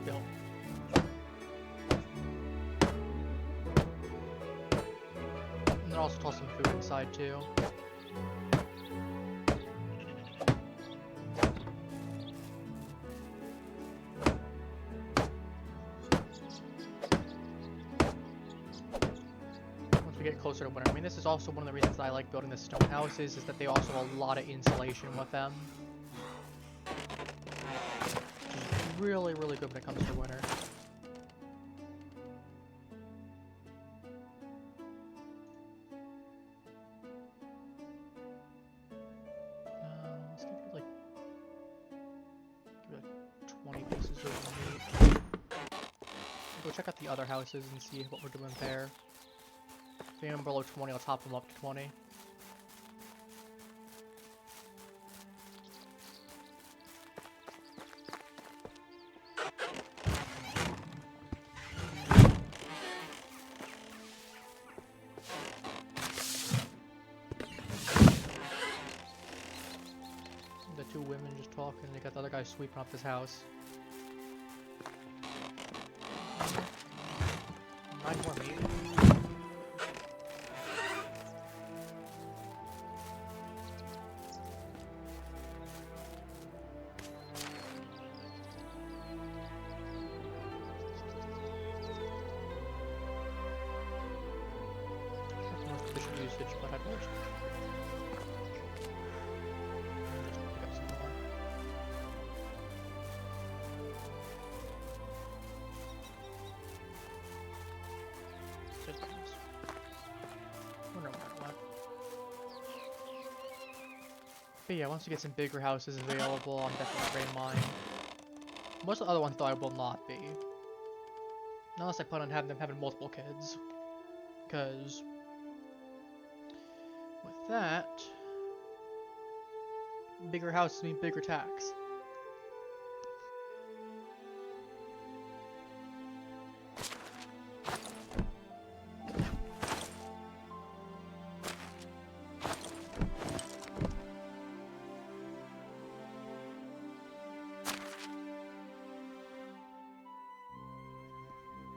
Built. And then also toss some food inside too. Once we get closer to winter, I mean, this is also one of the reasons I like building the stone houses, is that they also have a lot of insulation with them. Really, really good when it comes to winter. Let's give it like 20 pieces of meat. Go check out the other houses and see what we're doing there. If I'm below 20, I'll top them up to 20. The 2 women just talking, they got the other guy sweeping up his house. 9 more maybe. That's more efficient usage, but I'd watch. But yeah, once we get some bigger houses available, I'm definitely trading mine. Most of the other ones, though, I will not be. Unless I plan on having them having multiple kids. Because with that, bigger houses mean bigger tax.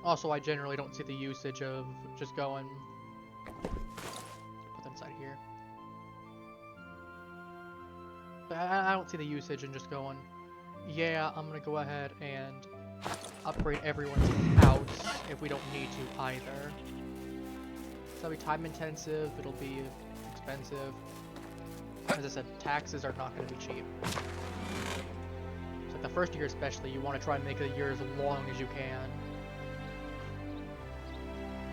Also, I generally don't see the usage of just going... Put that inside here. But I don't see the usage in just going, yeah, I'm gonna go ahead and upgrade everyone's house if we don't need to either. So it'll be time intensive, it'll be expensive. As I said, taxes are not going to be cheap. So like the first year especially, you want to try and make the year as long as you can.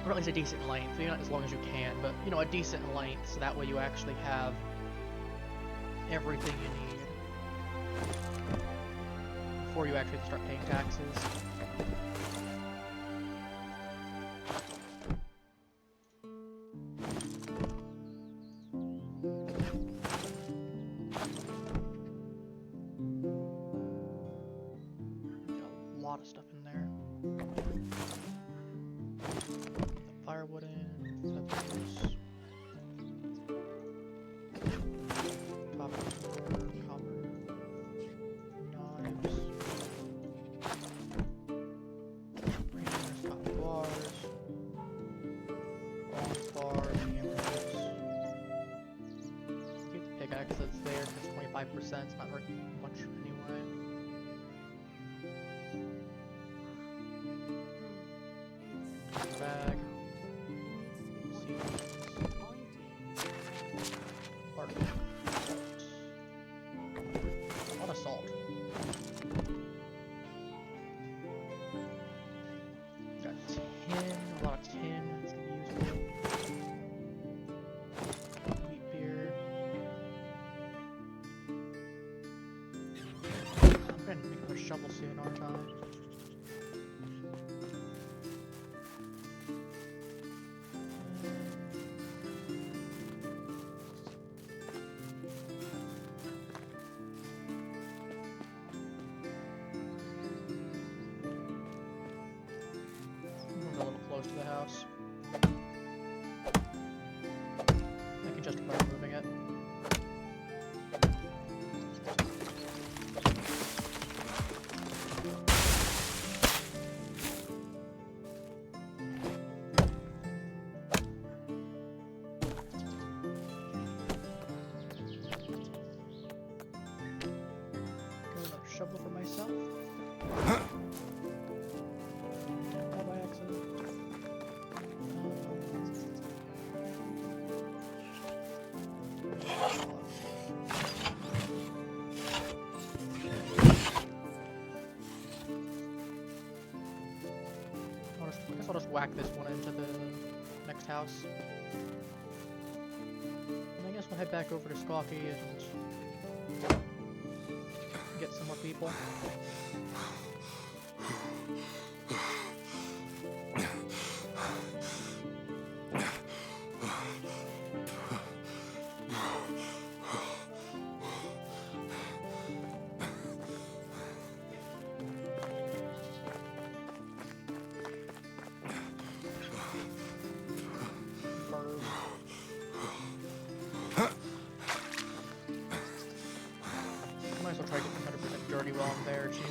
Or at least a decent length. Maybe not as long as you can, but you know, a decent length, so that way you actually have everything you need before you actually start paying taxes. Stuff in there. Firewood in, feathers, copper, knives, rangers, copper bars, bronze bars, hammers. Keep the pickaxe that's there because 25%, it's not very much anyway. Bag. Seeds. Bark. A lot of salt. Got tin, a lot of tin. That's gonna be useful. Wheat beer. I'm gonna make another shovel soon, aren't I? To the house. I can justify removing it. Another shovel for myself. By accident. I guess I'll just whack this one into the next house. And I guess we'll head back over to Skalky and get some more people. Might as well try to get 100% dirty while I'm there, too.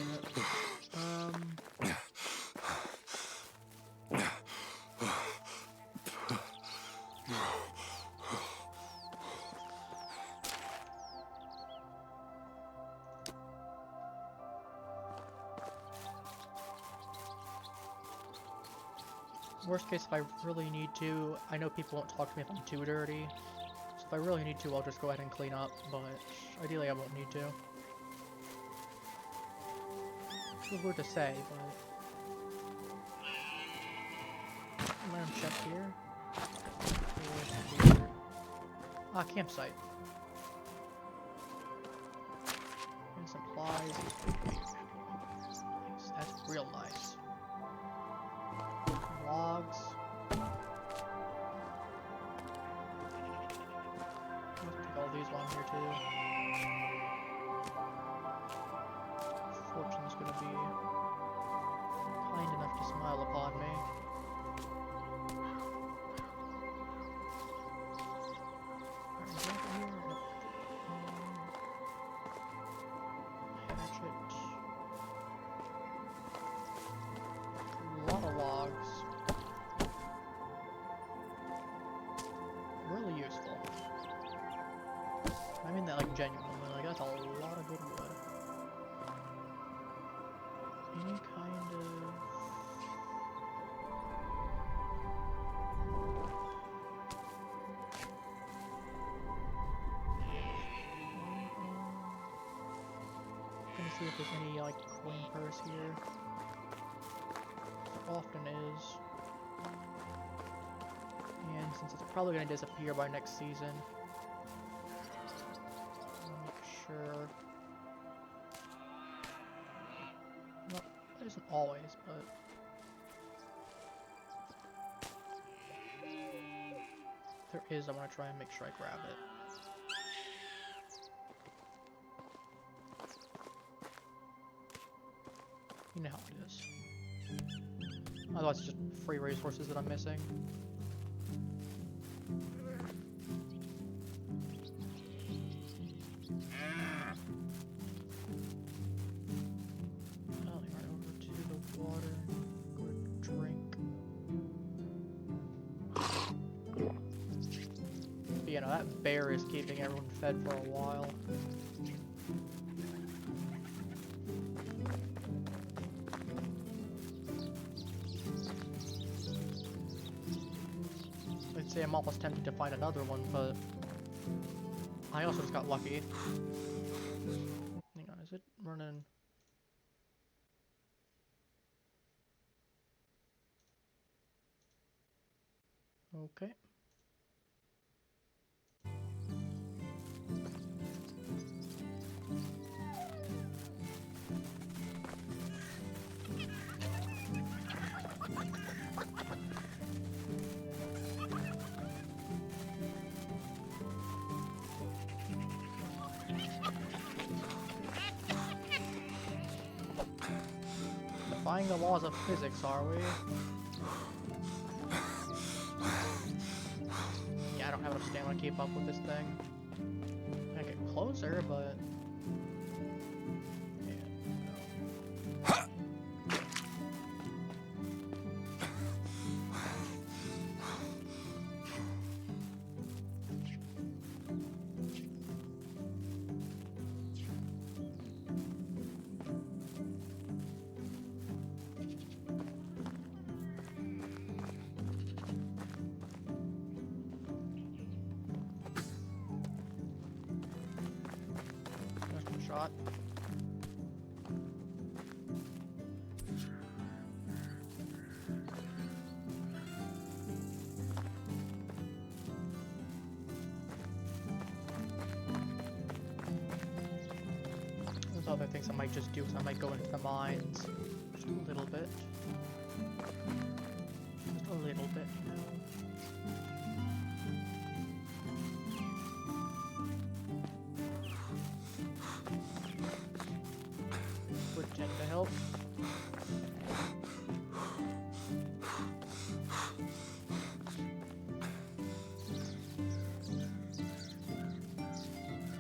Worst case, if I really need to, I know people won't talk to me if I'm too dirty. So if I really need to, I'll just go ahead and clean up, but ideally I won't need to. Feels weird to say, but... Random chest here. Ah, campsite. And supplies. Nice. That's real nice. Logs. Let's take all these along here too. Fortune's gonna be kind enough to smile upon me. Alright, is that here? Hatchet. A lot of logs. if there's any like coin purse here. There often is. And since it's probably gonna disappear by next season, I'll make sure. No, it isn't always, but if there is, I'm gonna try and make sure I grab it. You know how it is. Otherwise, it's just free resources that I'm missing. Right over to the water. Go to drink. But you know, that bear is keeping everyone fed for a while. I'd say I'm almost tempted to find another one, but I also just got lucky. Hang on, is it running? Okay. Defying the laws of physics, are we? Yeah, I don't have enough stamina to keep up with this thing. I get closer, but yeah, no. Shot. There's other things I might just do, so I might go into the mines just a little bit. Just a little bit, you know. Would tend to help.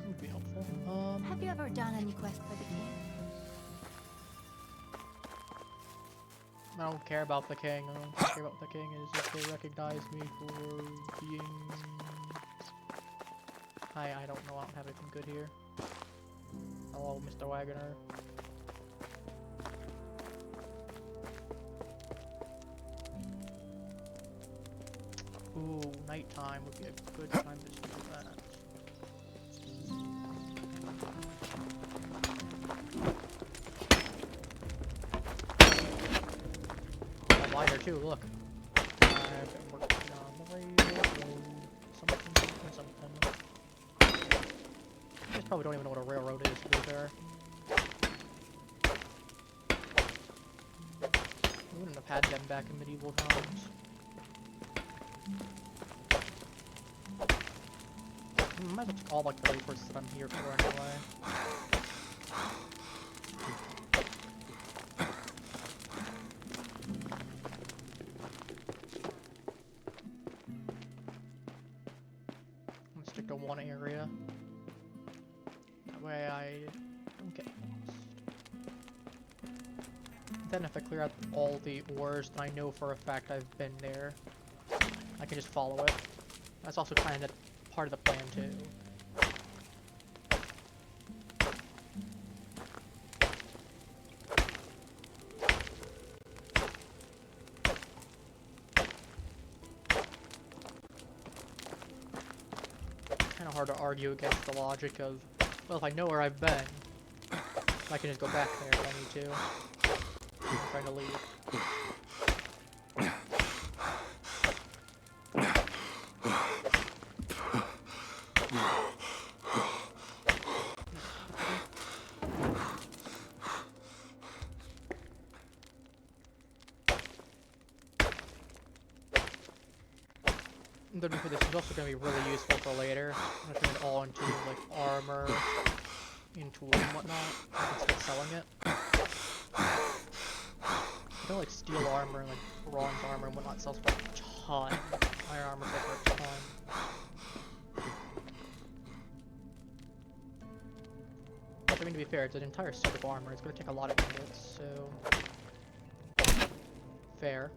Would be helpful. Have you ever done any quest for the king? I don't care about the king. I don't care about the king is if they recognize me for being. I don't know. I don't have anything good here. Hello, Mr. Wagoner. Ooh, nighttime would be a good time to do that. A lighter too, look. I've been working on the radio. Something. You guys probably don't even know what a railroad is, to be fair. We wouldn't have had them back in medieval times. Might as well take all like the resources that I'm here for anyway. Let's stick to one area. That way I don't get lost. Then if I clear out all the ores, then I know for a fact I've been there. I can just follow it. That's also kind of part of the plan too. Kind of hard to argue against the logic of, well, if I know where I've been, I can just go back there if I need to. I'm trying to leave. Then for this is also going to be really useful for later. I'm going to turn it all into like armor, into wood and whatnot. I can start selling it. I feel like steel armor and like bronze armor and whatnot sells for a ton. Iron armor sells for a ton. But I mean, to be fair, it's an entire suit of armor. It's going to take a lot of units, so fair.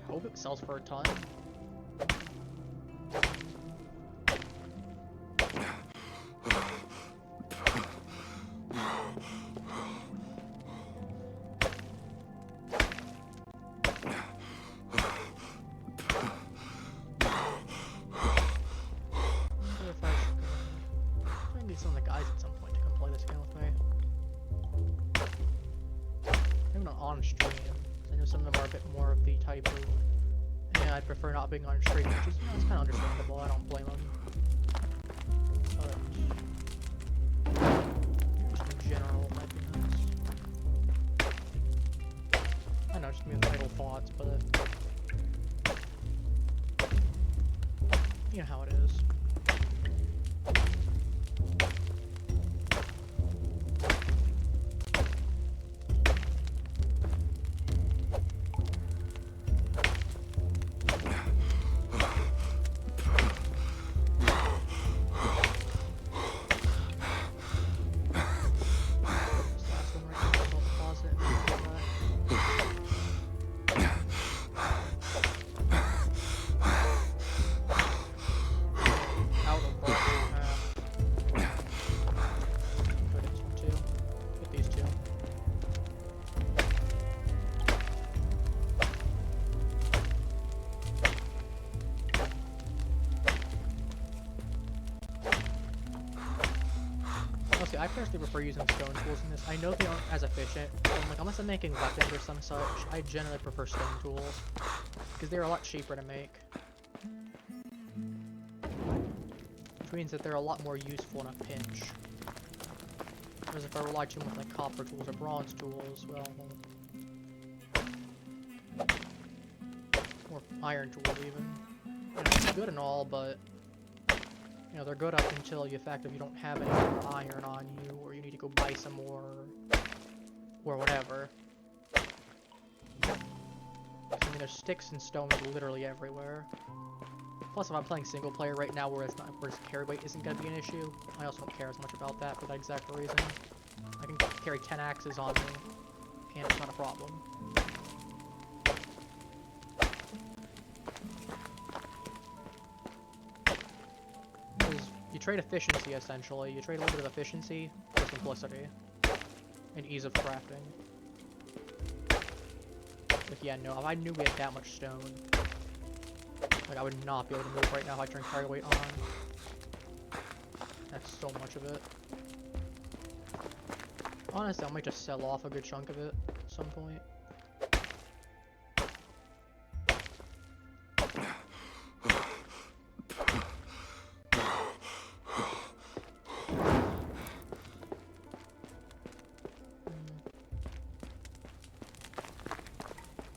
I hope it sells for a ton. Some of the guys at some point to come play this game with me. Maybe not on stream, because I know some of them are a bit more of the type of, yeah, I prefer not being on stream, which is, you know, it's kind of understandable. I don't blame them. But just in general, might be nice. I know, just me with idle thoughts, but you know how it is. I personally prefer using stone tools in this. I know they aren't as efficient, but I'm like, unless I'm making weapons or some such, I generally prefer stone tools, because they're a lot cheaper to make. Which means that they're a lot more useful in a pinch. Whereas if I rely too much on like copper tools or bronze tools, well, or iron tools even. You know, it's good and all, but you know, they're good up until the fact that you don't have any more iron on you, or you need to go buy some more, or whatever. I mean, there's sticks and stones literally everywhere. Plus, if I'm playing single player right now, where carry weight isn't going to be an issue, I also don't care as much about that for that exact reason. I can carry 10 axes on me, and it's not a problem. You trade efficiency, essentially. You trade a little bit of efficiency for simplicity and ease of crafting. Like, yeah, no, if I knew we had that much stone, like, I would not be able to move right now if I turn carry weight on. That's so much of it. Honestly, I might just sell off a good chunk of it at some point.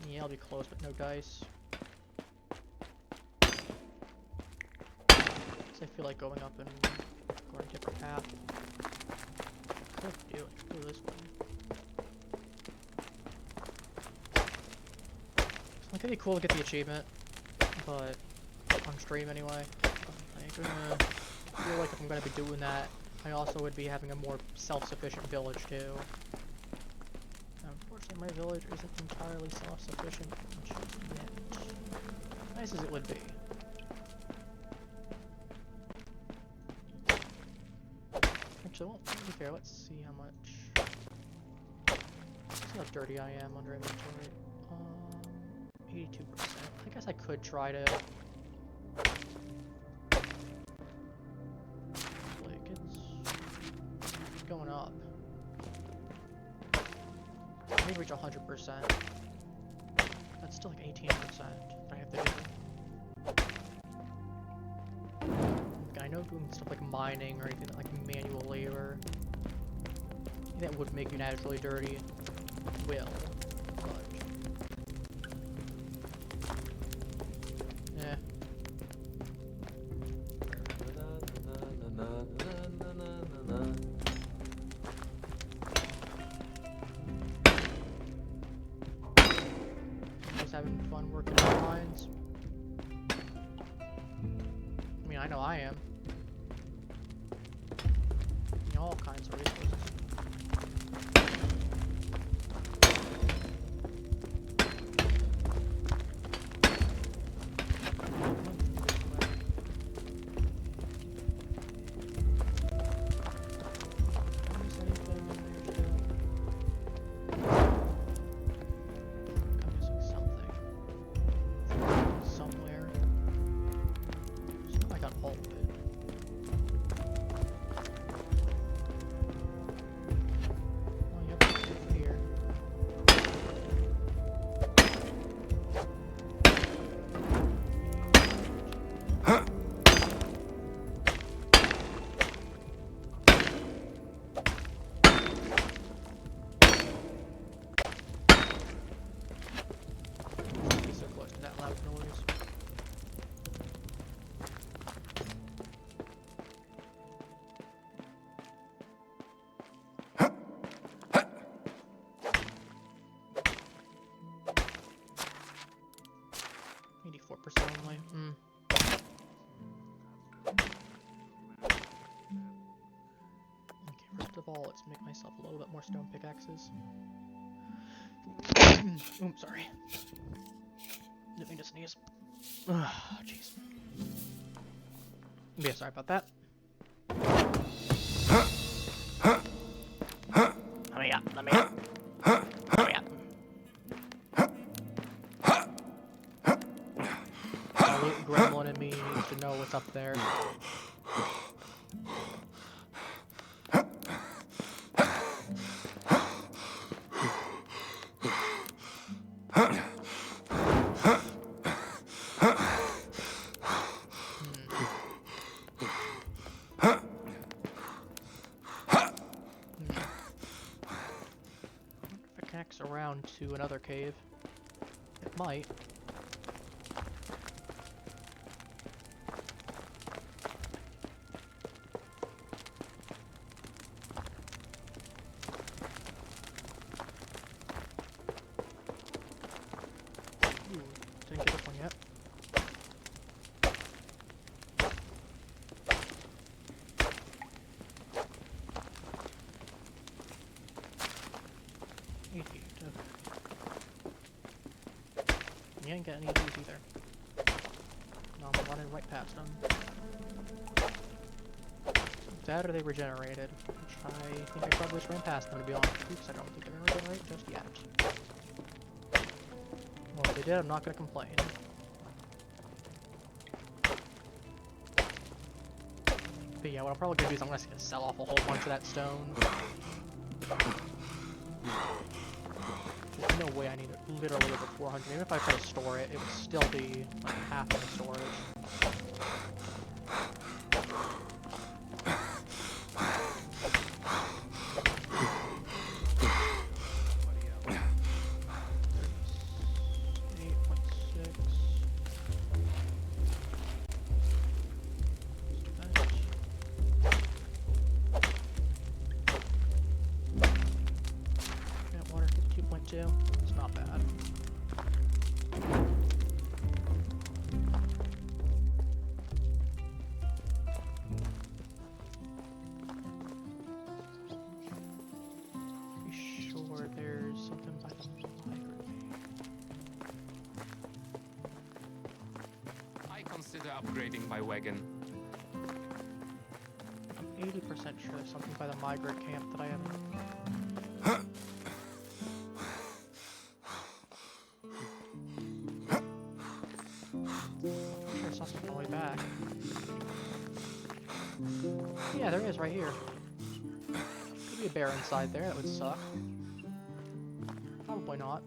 Yeah, I'll be close, but no dice. I feel like going up and going a different path. Could do it. Go this way. It could be cool to get the achievement, but on stream anyway. I feel like if I'm gonna be doing that, I also would be having a more self-sufficient village too. Unfortunately, my village isn't entirely self-sufficient yet. Nice as it would be. Actually, well, to be fair, let's see how much. Let's see how dirty I am under inventory. 82%. I guess I could try to. Like, it's. going up. I need to reach 100%. That's still like 18% I have to do. Like, I know doing stuff like mining or anything like manual labor that would make you naturally dirty will, but yeah. Just having fun working on mines. I mean, I know I am. You know, all kinds of resources. Only. Okay, first of all, let's make myself a little bit more stone pickaxes. Oops, sorry. Didn't mean to sneeze. Oh, jeez. Yeah, sorry about that. Let me up. Let me up. Let me up. Gremlin in me needs to know what's up there. If it connects around to another cave, it might. Didn't get this one yet. You ain't got any of these either. No, I'm running right past them. That or they regenerated, which I think I probably just ran past them to be honest with you, because I don't think they're gonna regenerate just yet. Well, if they did, I'm not gonna complain. But yeah, what I'm probably gonna do is I'm gonna sell off a whole bunch of that stone. There's no way I need it literally over 400. Even if I try to store it, it would still be like half of the storage. It's not bad. Pretty sure there's something by the library. I consider upgrading my wagon. I'm 80% sure there's something by the migrant camp that I haven't. I saw something on the way back. Yeah, there is right here. be a bear inside there. That would suck. Probably not.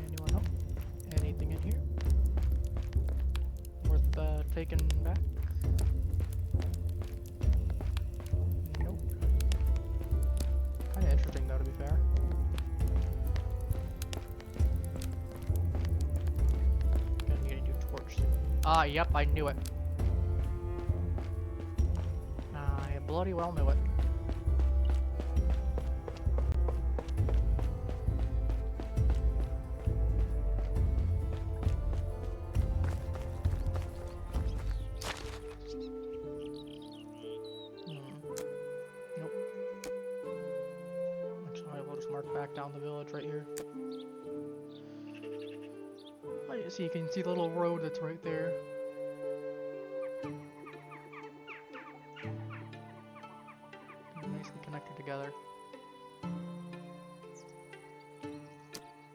Anyone else? Anything in here worth taking back? Nope. Kind of interesting though, to be fair. Gonna need a new torch soon. Ah, yep, I knew it. I bloody well knew it. Nope. Actually, we'll just mark back down the village right here. So you can see the little road that's right there. Nicely connected together.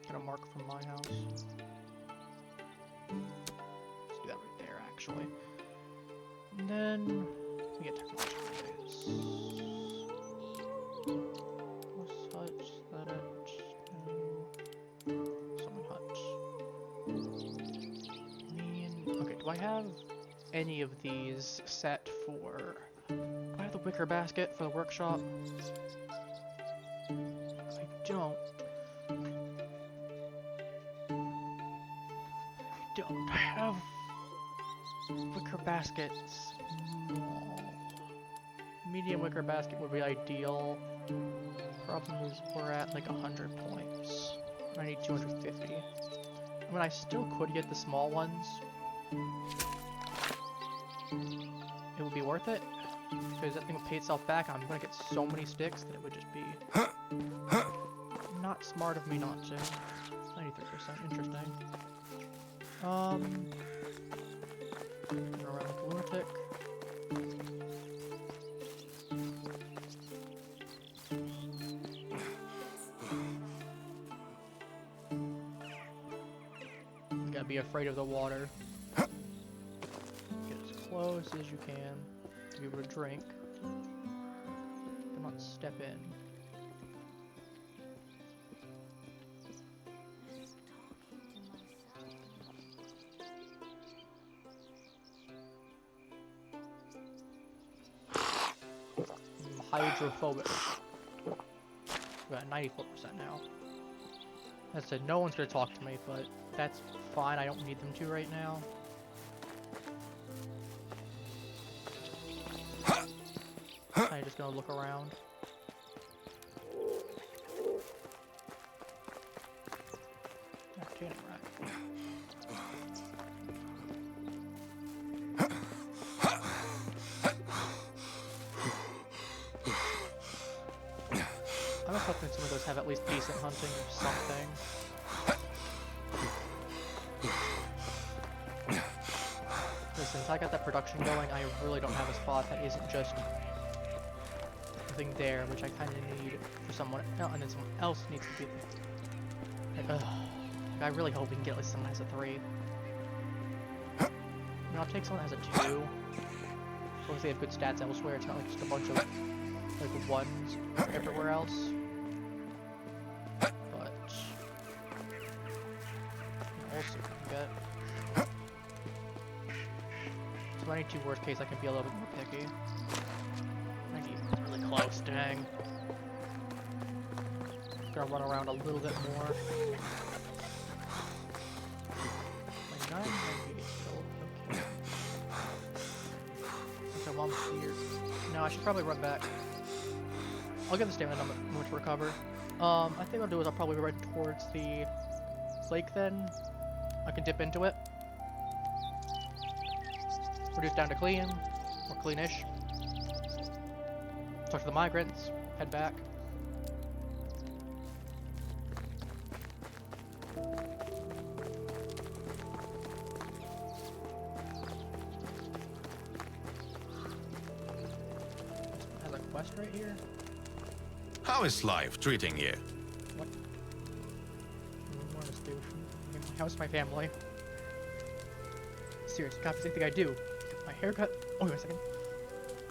Got a mark from my house. Let's do that right there, actually. And then we get technology. Such that someone hut. Okay, do I have any of these set for... Do I have the wicker basket for the workshop? I don't. I have wicker baskets. Small. Medium wicker basket would be ideal. Problem is we're at like 100 points. I need 250. I mean, I still could get the small ones. It would be worth it, because that thing will pay itself back. I'm gonna get so many sticks that it would just be not smart of me not to. 93%, interesting. Around like a lunatic. You gotta be afraid of the water. Get as close as you can to be able to drink, but not step in. Hydrophobic. We're at 94% now. As I said, no one's gonna talk to me, but that's fine. I don't need them to right now. I'm just gonna look around. Can't right. I was hoping some of those have at least decent hunting or something. Listen, since I got that production going, I really don't have a spot that isn't just nothing there, which I kind of need for someone else, and then someone else needs to be there. Like, I really hope we can get at least someone that has a 3. You know, I'll take someone that has a 2. As long as they have good stats elsewhere, it's not like just a bunch of like 1s everywhere else. But we'll see what we can get. So 92 worst case, I can be a little bit more picky. 90 really close, dang. Gonna run around a little bit more. 99, 98, still okay. Okay, while I'm here. No, I should probably run back. I'll get the stamina number to recover. I think what I'll do is I'll probably run towards the lake then. I can dip into it. Reduce down to clean, or cleanish. Talk to the migrants, head back. Has a quest right here. How is life treating you? What? More to do. How's my family? Seriously, copies anything I do. My haircut. Oh, wait a second.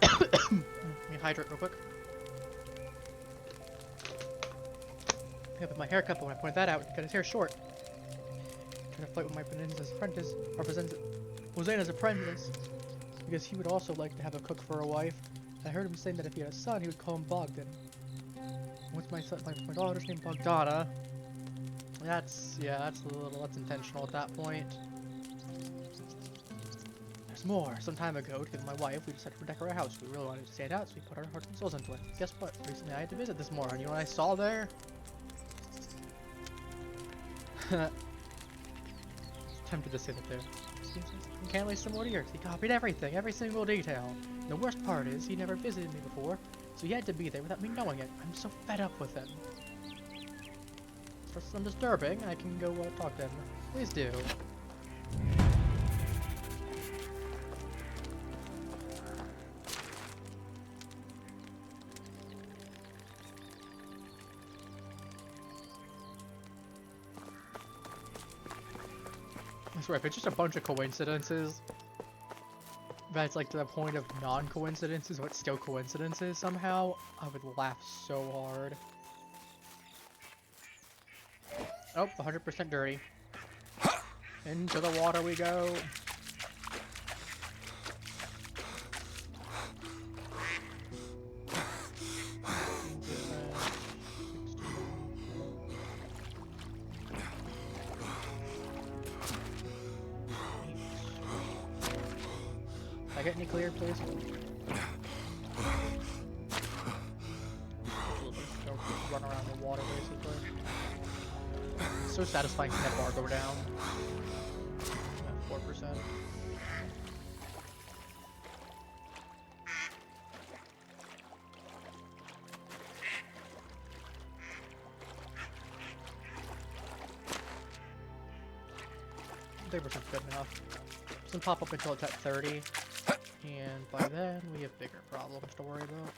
Let me hydrate real quick. Yeah, but my haircut, but when I pointed that out, he cut his hair short. Trying to fight with my Bosena's apprentice, or Bosena's apprentice, because he would also like to have a cook for a wife. I heard him saying that if he had a son, he would call him Bogdan. What's my son? My daughter's name Bogdana. That's that's intentional at that point. There's more. Some time ago, together with my wife, we decided to decorate our house. We really wanted to stand out, so we put our hearts and souls into it. Guess what? Recently, I had to visit this morning. You know what I saw there? Tempted to say that they're uncannily similar to yours. He copied everything, every single detail. And the worst part is, he never visited me before, so he had to be there without me knowing it. I'm so fed up with him. For some disturbing, I can go talk to him. Please do. I swear, if it's just a bunch of coincidences, that's like to the point of non-coincidences, but still coincidences somehow, I would laugh so hard. Oh, 100% dirty. Into the water we go. I get any clear, please? Run around the water, basically. It's so satisfying seeing that bar go down. At 4%. They were good enough. Doesn't pop up until it's at 30. And by then, we have bigger problems to worry about.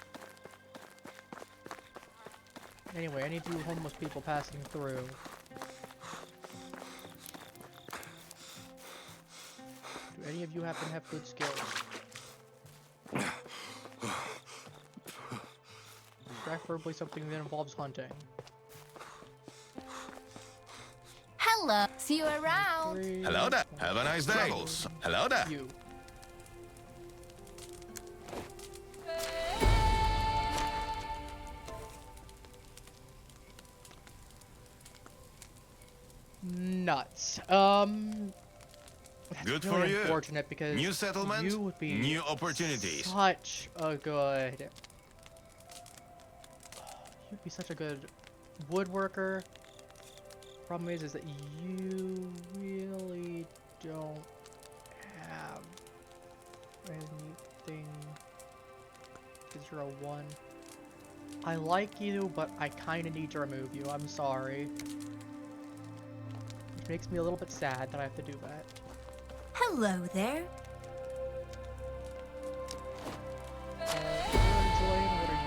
Anyway, any of you homeless people passing through. Do any of you happen to have good skills? Preferably something that involves hunting. Hello. See you around. 3, Hello there. Have a nice day. Travels. Hello there. You. Nuts. That's Good really for you. unfortunate because New settlement, you would be new opportunities. such a good. You'd be such a good woodworker. Problem is that you really don't have anything. Because you're a 1. I like you, but I kind of need to remove you. I'm sorry. Which makes me a little bit sad that I have to do that. Hello there. Angela, what are you?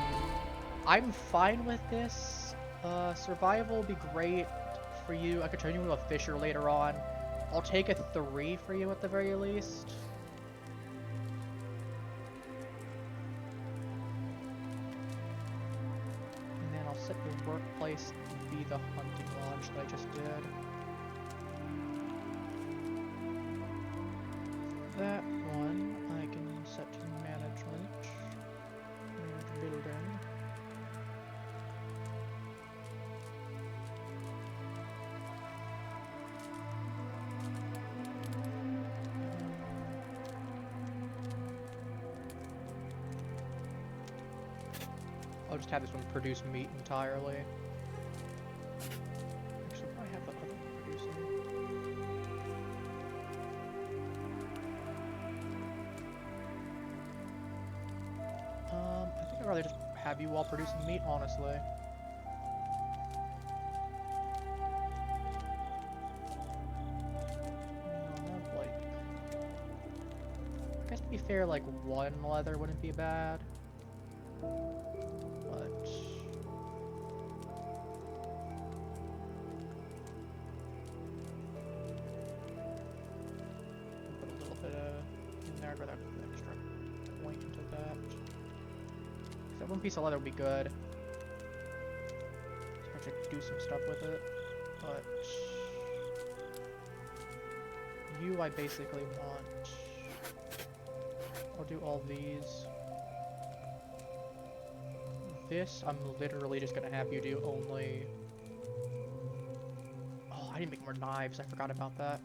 I'm fine with this. Survival would be great for you. I could turn you into a fisher later on. I'll take a 3 for you at the very least. And then I'll set your workplace to be the hunting lodge that I just did. That one I can set to management. Manage building. I'll just have this one produce meat entirely. Actually, I have the other one producing. I think I'd rather just have you all producing meat, honestly. I guess to be fair, like 1 leather wouldn't be bad. But there. I'd rather put an extra point into that. That one piece of leather would be good. So I have to do some stuff with it. But you, I basically want. I'll do all these. This, I'm literally just gonna have you do only. Oh, I didn't make more knives. I forgot about that.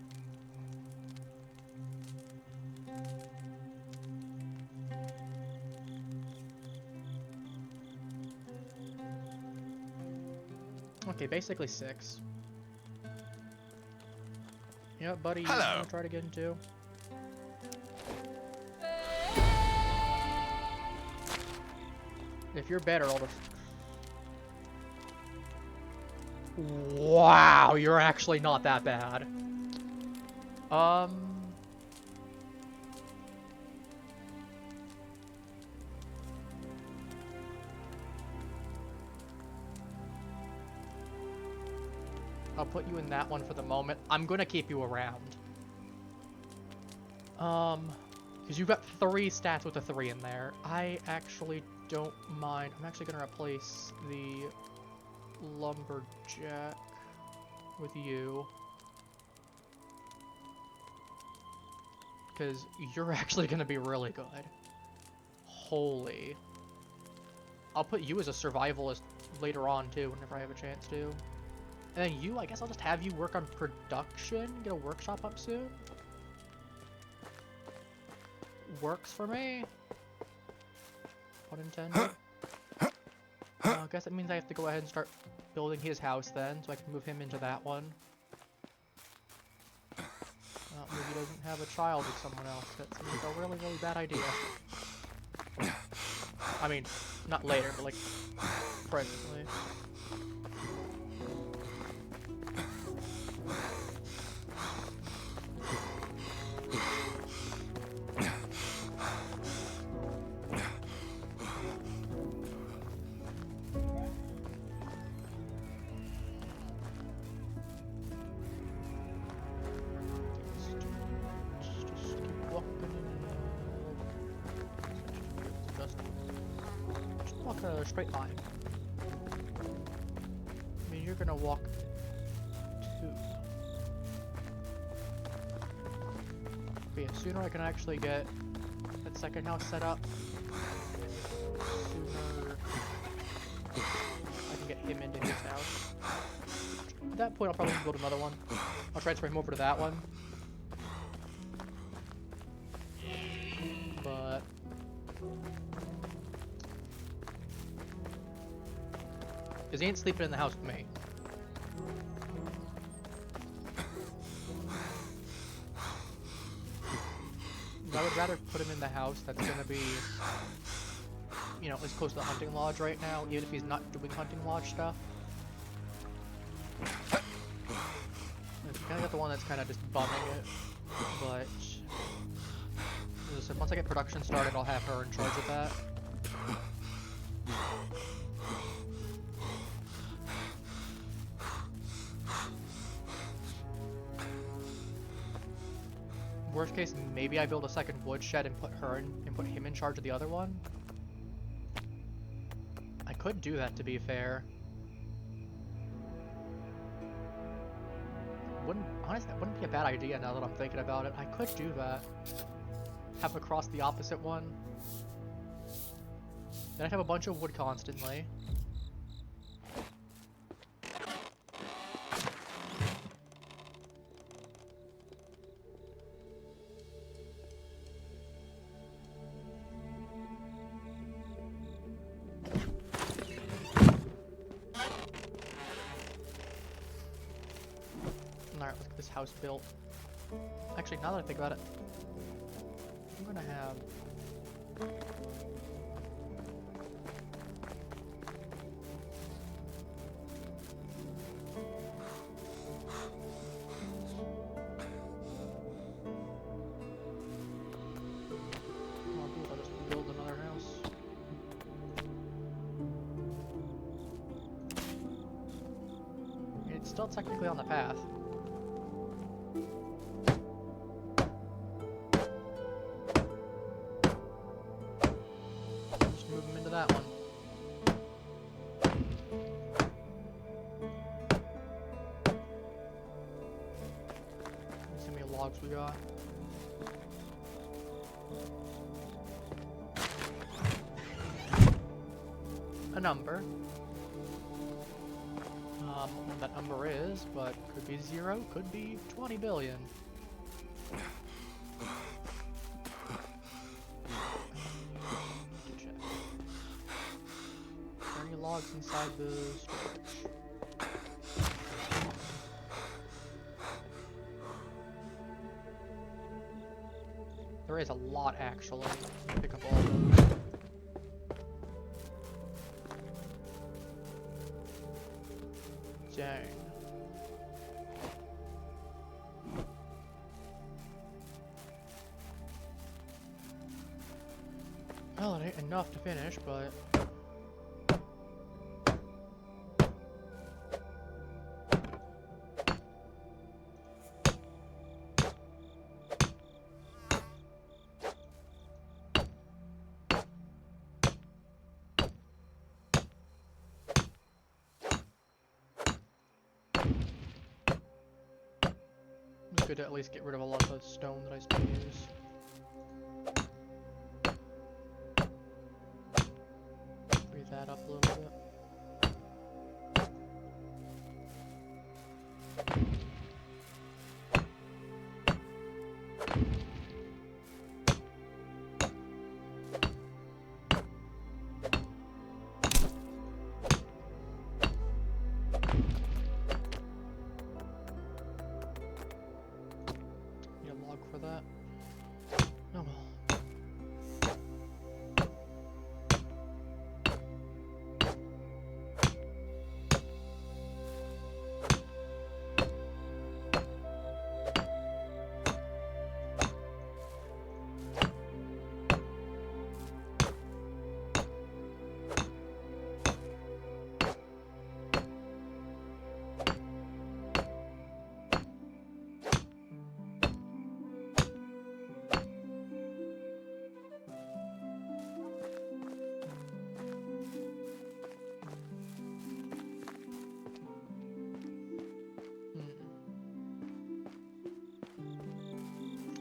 Okay, basically 6. Yeah, buddy, Hello. you wanna try to get into? If you're better, I'll just... Wow, you're actually not that bad. I'll put you in that one for the moment. I'm gonna keep you around. Because you've got 3 stats with a 3 in there. I actually don't mind. I'm actually gonna replace the lumberjack with you. Because you're actually gonna be really good. Holy. I'll put you as a survivalist later on too, whenever I have a chance to. And then you, I guess I'll just have you work on production, get a workshop up soon. Works for me. Pun intended. I guess that means I have to go ahead and start building his house then, so I can move him into that one. Maybe he doesn't have a child with someone else. That seems like a really, really bad idea. I mean, not later, but like, presently. A straight line. I mean, you're gonna walk 2. But yeah, sooner I can actually get that second house set up, sooner I can get him into his house. At that point, I'll probably build another one. I'll transfer him over to that one. But because he ain't sleeping in the house with me. I would rather put him in the house that's gonna be, you know, as close to the hunting lodge right now, even if he's not doing hunting lodge stuff. You kind of got the one that's kind of just bumming it, but as I said, once I get production started, I'll have her in charge of that. Worst case, maybe I build a second woodshed and put her in, and put him in charge of the other one. I could do that, to be fair. Honestly, that wouldn't be a bad idea now that I'm thinking about it. I could do that. Have him across the opposite one. Then I'd have a bunch of wood constantly. Alright, let's get this house built. Actually, now that I think about it, I'm gonna have... What I'll do is I'll just build another house. It's still technically on the path. logs we got. A number. What that number is, but could be 0, could be 20 billion. To check. Are there any logs inside the storage? There is a lot actually. Pick up all of those. Dang. Well, it ain't enough to finish, but... It's good to at least get rid of a lot of the stone that I still use. Free that up a little bit. Need a log for that. Oh well.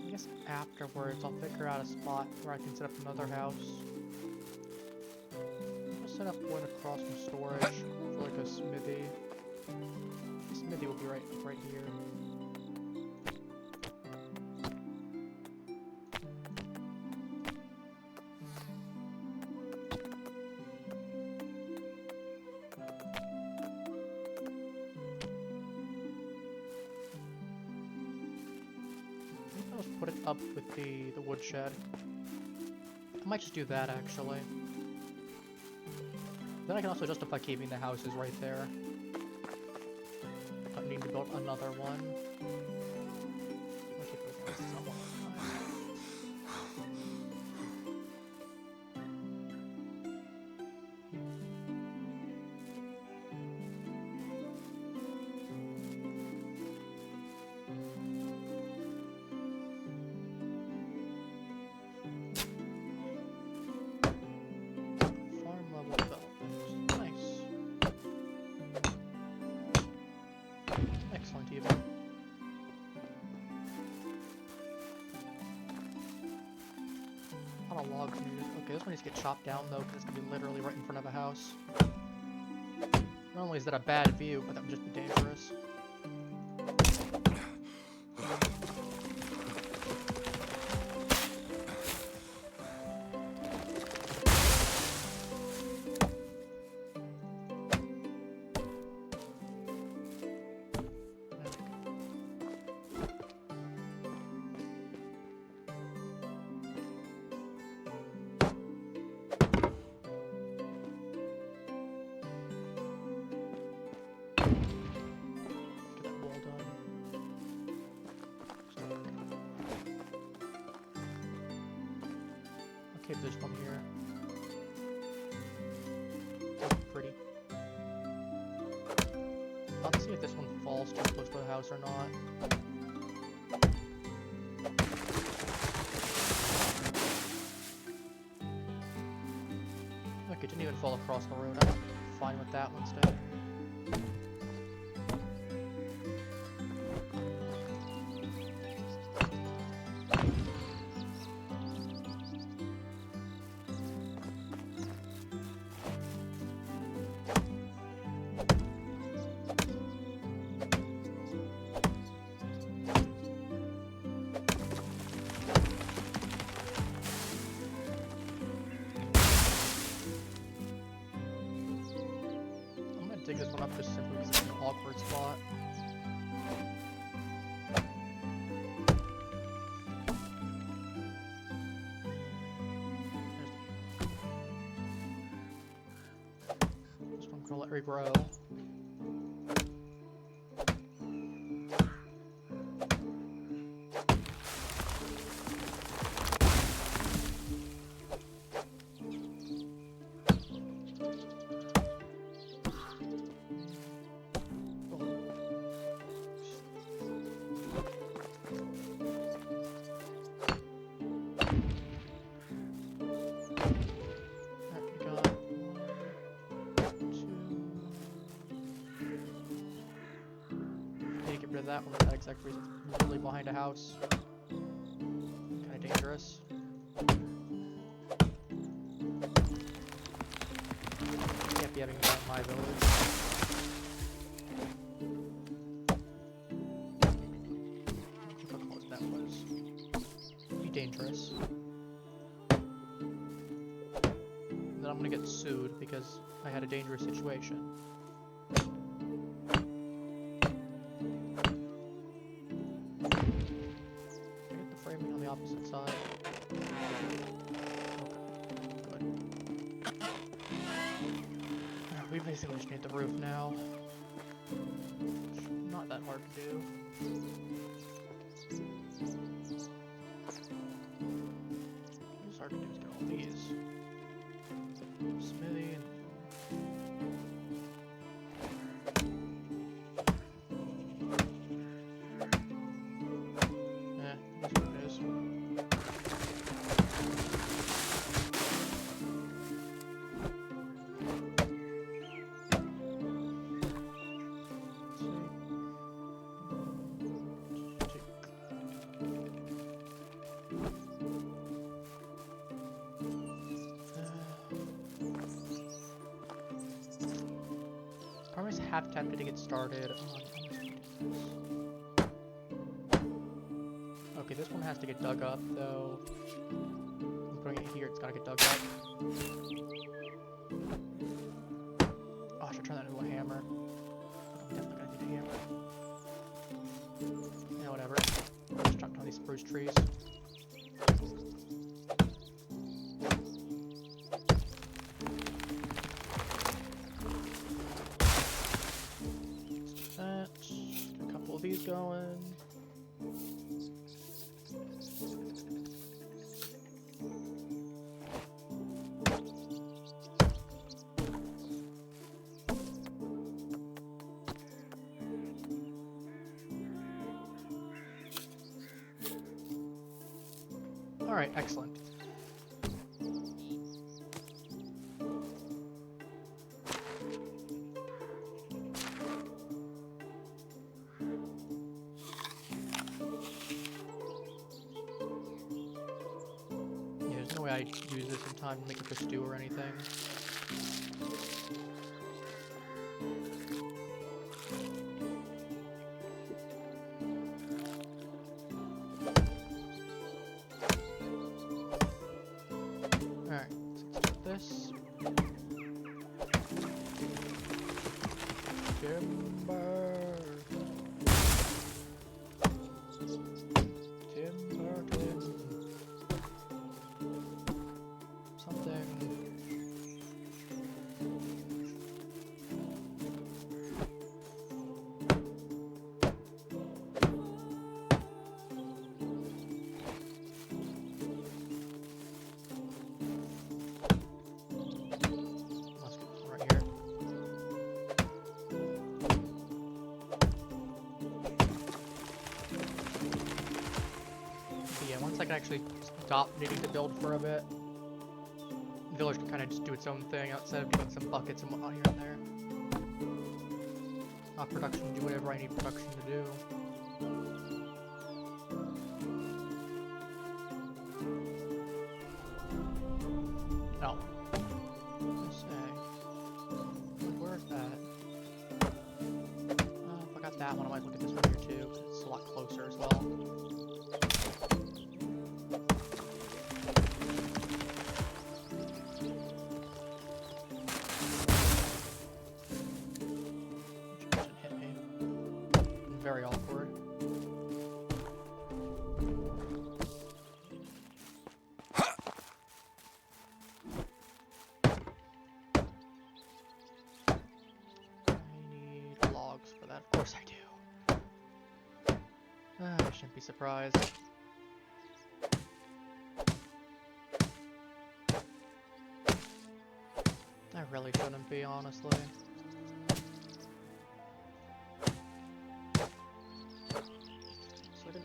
I guess afterwards I'll figure out a spot where I can set up another house. I'll set up one across from storage for like a smithy. The smithy will be right here. Put it up with the woodshed. I might just do that actually. Then I can also justify keeping the houses right there. I don't need to build another one. I'll keep those houses up one at a time. Farm level development. Nice. Excellent even. A lot of logs needed. Okay, this one needs to get chopped down though, because it's gonna be literally right in front of a house. Not only is that a bad view, but that would just be dangerous. Get that wall done. Okay, there's one here. Oh, pretty. I'll see if this one falls too close to the house or not. Look, it didn't even fall across the road. I'm fine with that one instead. one up just simply because it's an awkward spot. This one I'm gonna let regrow. That one for that exact reason. It's really behind a house. Kinda dangerous. Can't be having that in my village. Look how close that was. Be dangerous. And then I'm gonna get sued because I had a dangerous situation. Opposite side. Okay, good. We basically just need the roof now. Not that hard to do. What's hard to do is get all these. Smithy and Farmers half tempted to get started on. Okay, this one has to get dug up though. I'm putting it here, it's gotta get dug up. Oh, I should turn that into a hammer. I'm definitely gonna need a hammer. Yeah, whatever. Just chopped down these spruce trees. These going. All right, excellent. I use this in time to make it a stew or anything. Alright, so let's get this. Timber. I can actually stop needing to build for a bit. The village can kind of just do its own thing outside of doing some buckets and whatnot here and there. Production, do whatever I need production to do. Oh. Let's say. Where's that? If I got that one, I might look at this one here too, because it's a lot closer as well. be surprised. I really shouldn't be, honestly. So I didn't.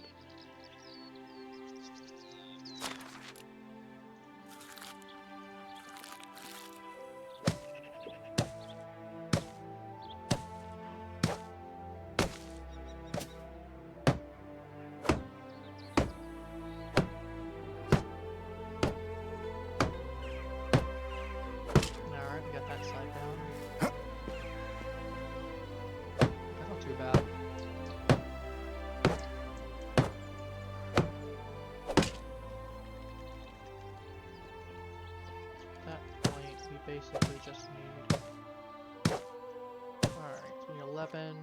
Alright, we got that side down. That's not too bad. At that point, we basically just need... Alright, so we need 11,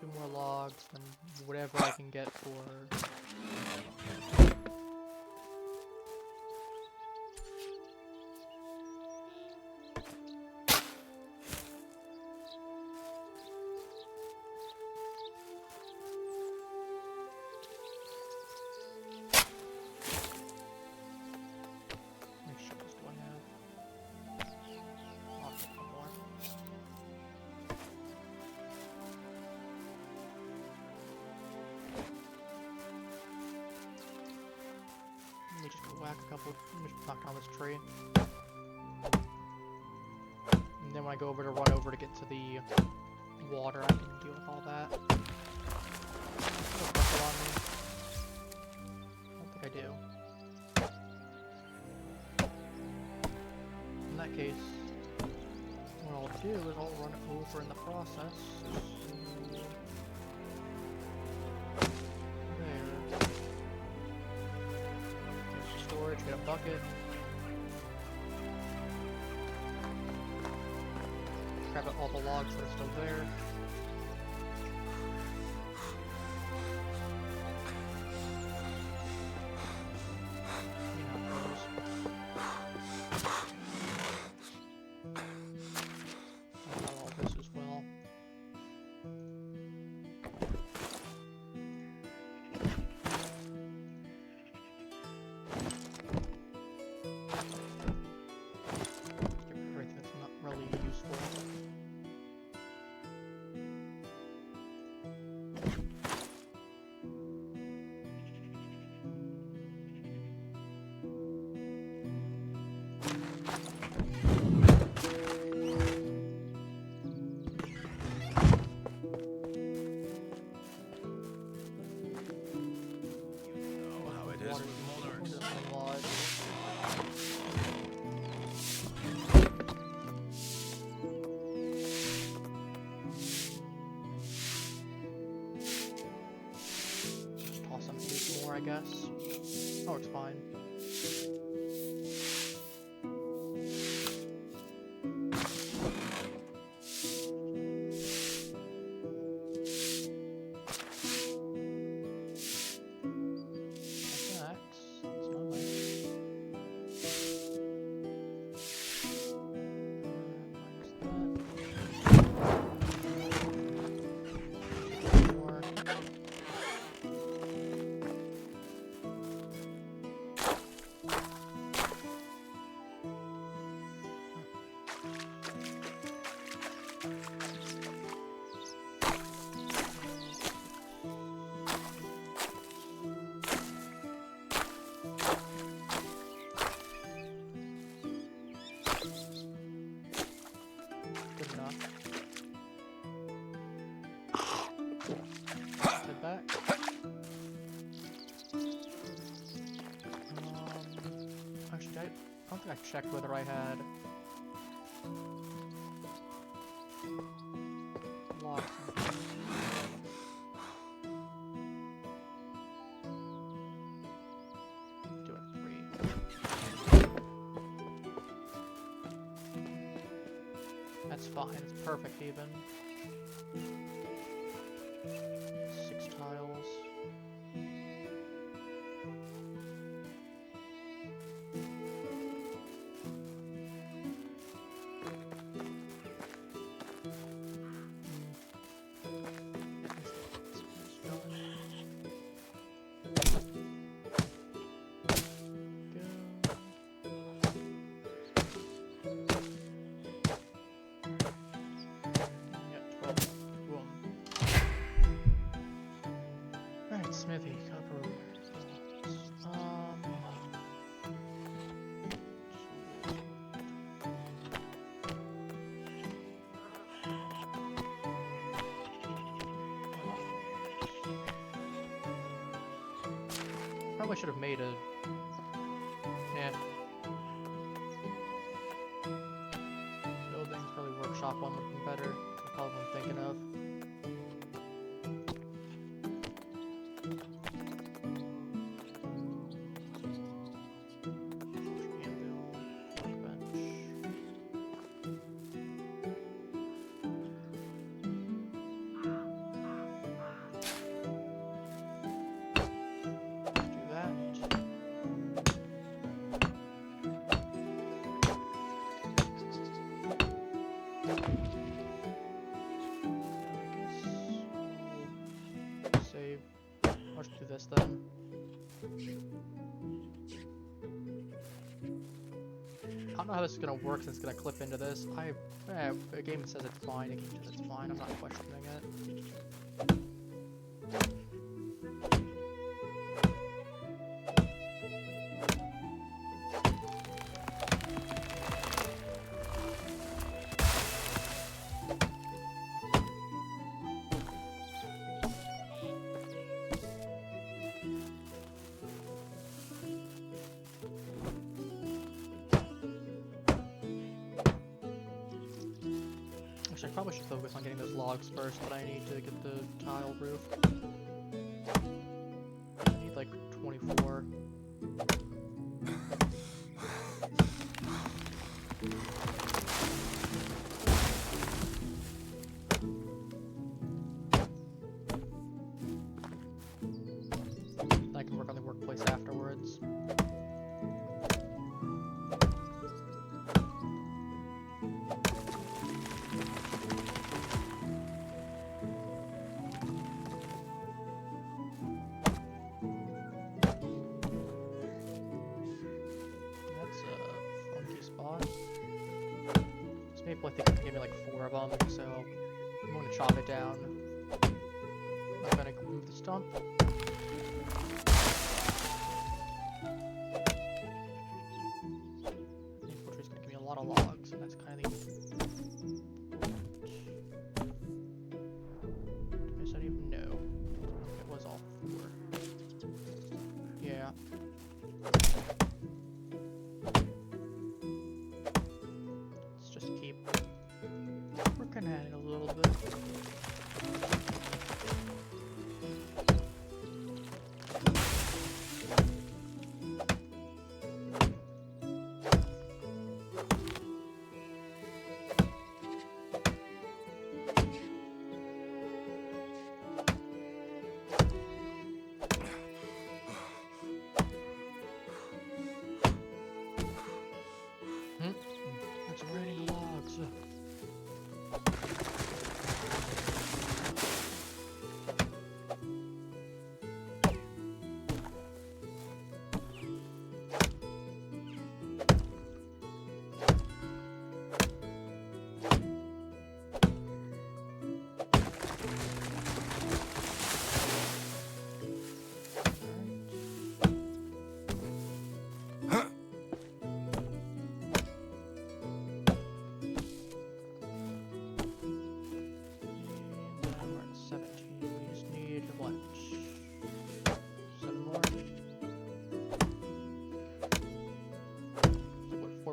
2 more logs, and whatever I can get for... Make sure this do I have? I'll get one more. Let me just go whack a couple. Let me just knock down this tree. And then when I go over to run over to get to the water, I can deal with all that. Don't press it on me. I don't think I do. In that case, what I'll do is I'll run it over in the process. So there. Get some storage, get a bucket. Grab out all the logs that are still there. You know how it goes. I'll have all this as well. Get rid of everything that's not really useful. Know how it is Water with monarchs. is a lot. Just toss some 8 more, I guess. Oh, it's fine. That's nice. Minus that. More. Good enough. Head back. Actually, I don't think I checked whether I had logs. Do it 3. That's fine. It's perfect even. 6 tiles. Probably should have made a... Yeah. Buildings, probably workshop one would have been better. That's probably what I'm thinking of. Save. Let's do this then. I don't know how this is gonna work since it's gonna clip into this. The game says it's fine. The game says it's fine. I'm not questioning it. Actually, I probably should focus on getting those logs first, but I need to get the tile roof. I need like 24. I can work on the workplace afterwards. Maple, I think, can give me like 4 of them, so I'm going to chop it down. I'm going to move the stump. Maple tree's going to give me a lot of logs, and that's kind of the... I guess I don't even know if it was all 4. Yeah. Working at it a little bit. It's raining logs.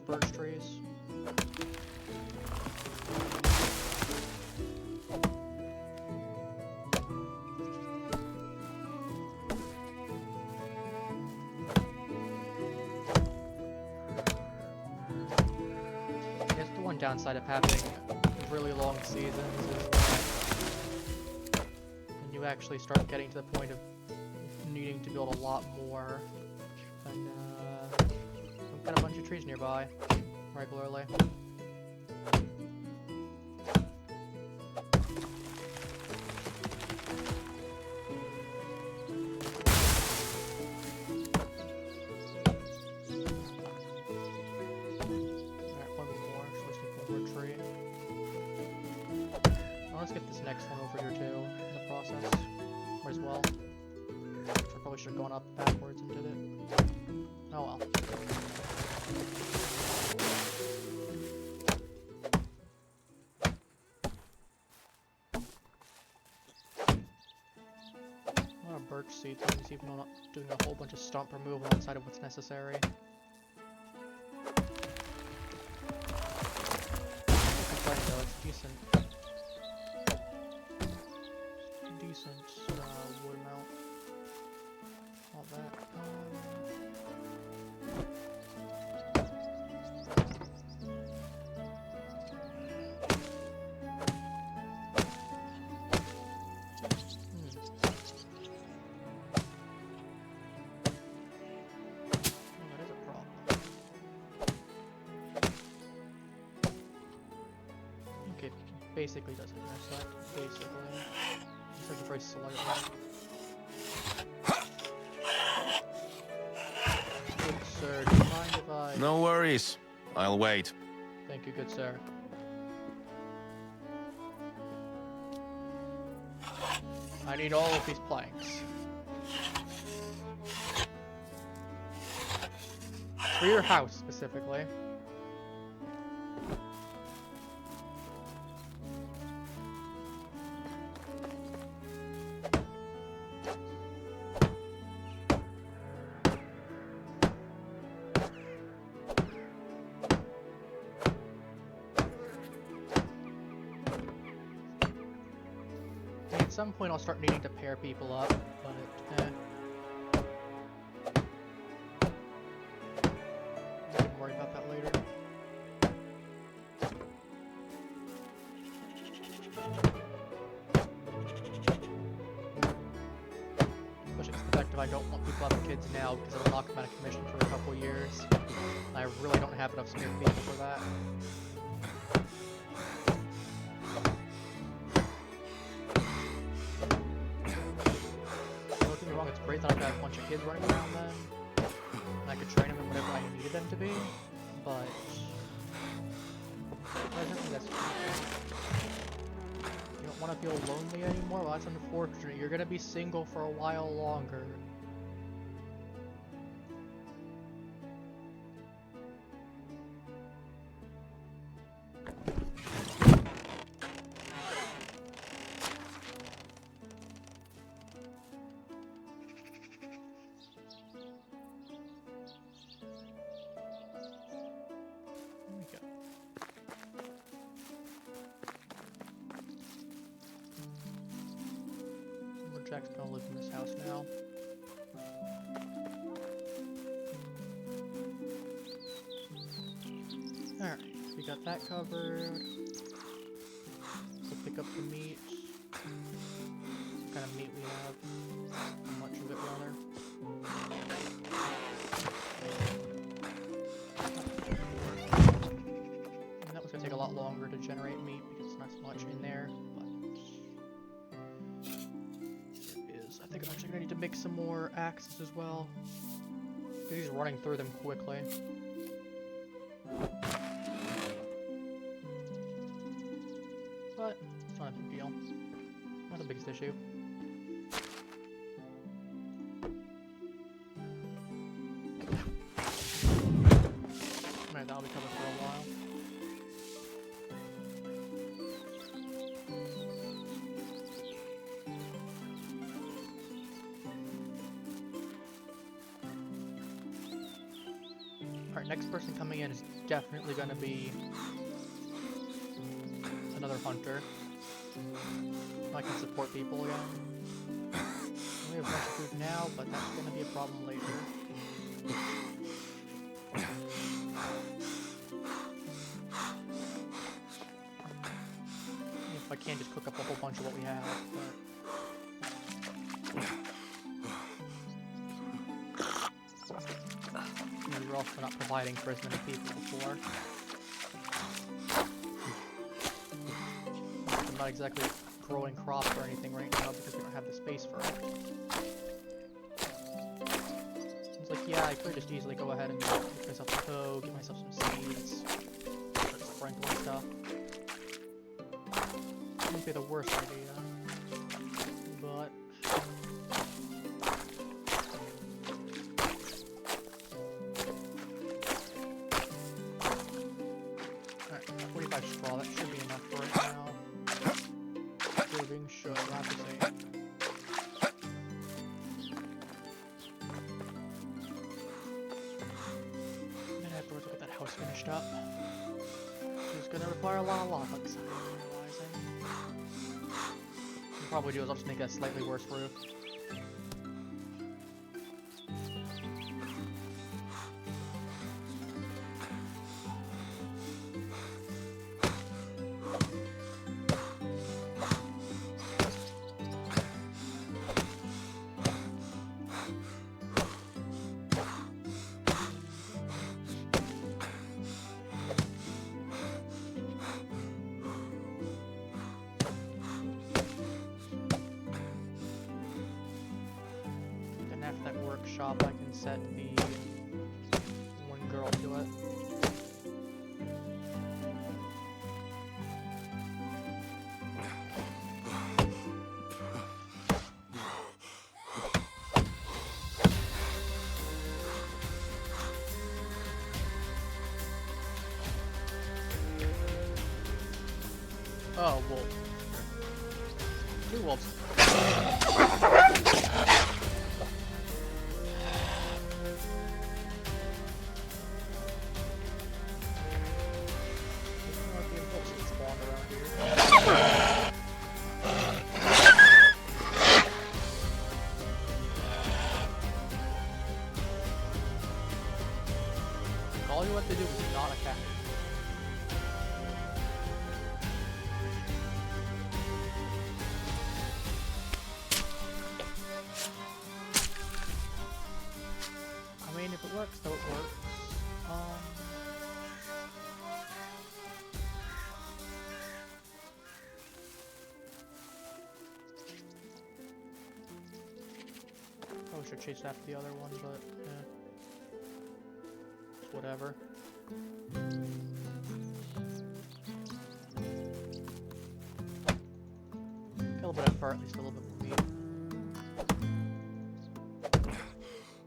Birch trees. I guess the one downside of having really long seasons is that when you actually start getting to the point of needing to build a lot more, and I've got a bunch of trees nearby regularly. Let's get this next one over here too in the process as well. I probably should have gone up backwards and did it. Oh well. A lot of birch proceed things, even though I'm not doing a whole bunch of stump removal outside of what's necessary. Complaining though, it's decent. Decent wood amount. All that. Basically doesn't intersect, basically. Just like a very slightly. Good sir, do you mind if I... No worries. I'll wait. Thank you, good sir. I need all of these planks. For your house, specifically. At some point I'll start needing to pair people up, but I can worry about that later. Especially the fact that I don't want people having kids now because it'll knock them out of commission for a couple years. And I really don't have enough smith people for that. It's great that I've got a bunch of kids running around then, and I could train them in whatever I needed them to be, but presently that's you don't want to feel lonely anymore? Well, that's unfortunate. You're going to be single for a while longer. Jack's gonna live in this house now. Alright, we got that covered. We'll pick up the meat. What kind of meat we have? How much of it, rather? And that was gonna take a lot longer to generate meat because it's not so much in there, but I think I'm actually gonna need to make some more axes as well. Because he's running through them quickly. But it's not a big deal. Not the biggest issue. Alright, that'll be covered for a while. Alright, next person coming in is definitely going to be another hunter. I can support people again. We have a bunch of food now, but that's going to be a problem later. If I can just cook up a whole bunch of what we have, but... we're also not providing for as many people before. I'm not exactly growing crops or anything right now because we don't have the space for it. It's like, yeah, I could just easily go ahead and get myself a hoe, get myself some seeds, start sprinkling stuff. Wouldn't be the worst idea, but... straw, that should be enough for right now. Serving should, we'll have to see. outpost finished up. It's gonna require a lot of logs, I'm realizing. What I'll probably do is I'll just make a slightly worse roof. After that workshop, I can set the one girl to it. Oh, wolf. 2 wolves. All you have to do is not attack. I mean, if it works, though it works. Probably should chase after the other one, but yeah. It's whatever. Kill a bit of fur, at least a little bit more meat.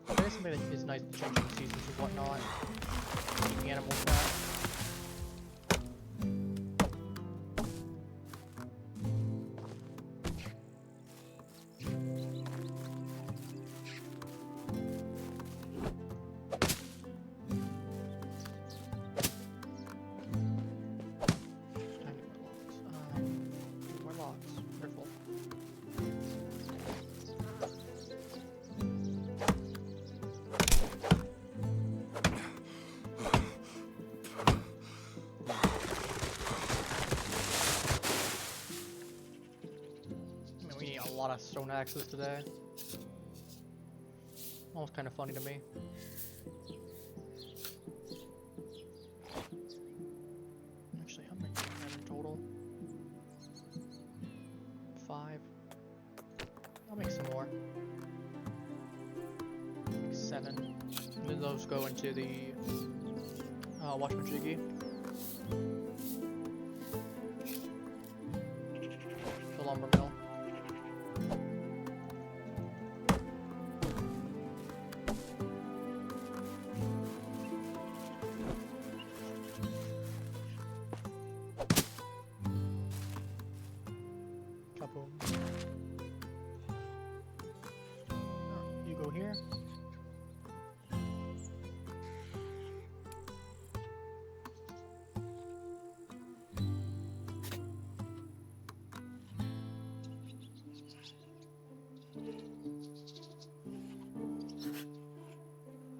I guess something that is nice to change the seasons and whatnot. Keeping animals fat. A lot of stone axes today. Almost kind of funny to me. Actually, how many do I have in total? 5. I'll make some more. Make 7. And then those go into the watchmajiggy. The lumber mill. You go here.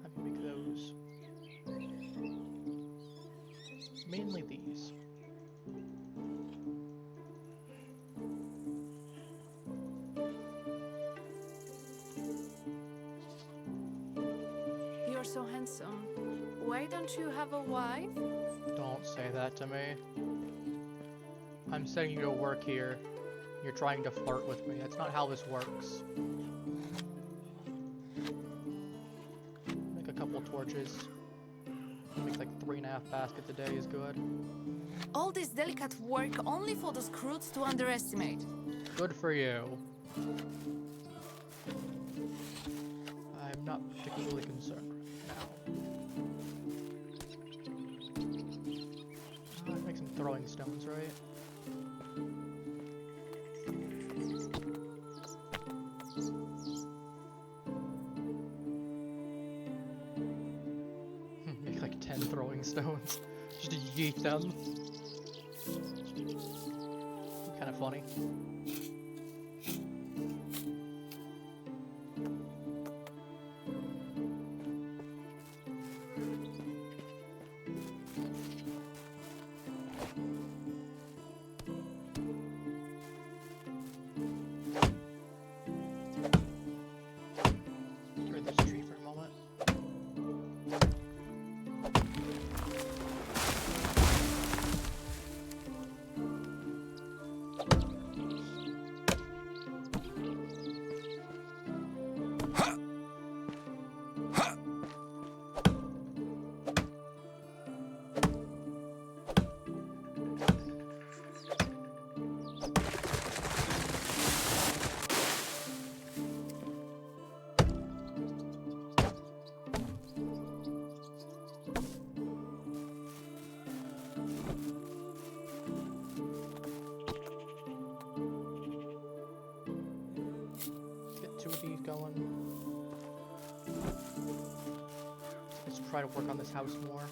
How do you make those? Mainly these. You're so handsome. Why don't you have a wife? Don't say that to me. I'm sending you to work here. You're trying to flirt with me. That's not how this works. Make a couple torches. Make like 3.5 baskets a day is good. All this delicate work only for the scroots to underestimate. Good for you. I'm not particularly concerned right now. I'd make some throwing stones, right? Make like 10 and throwing stones. Just to yeet them. Kind of funny. Going. Let's try to work on this house more.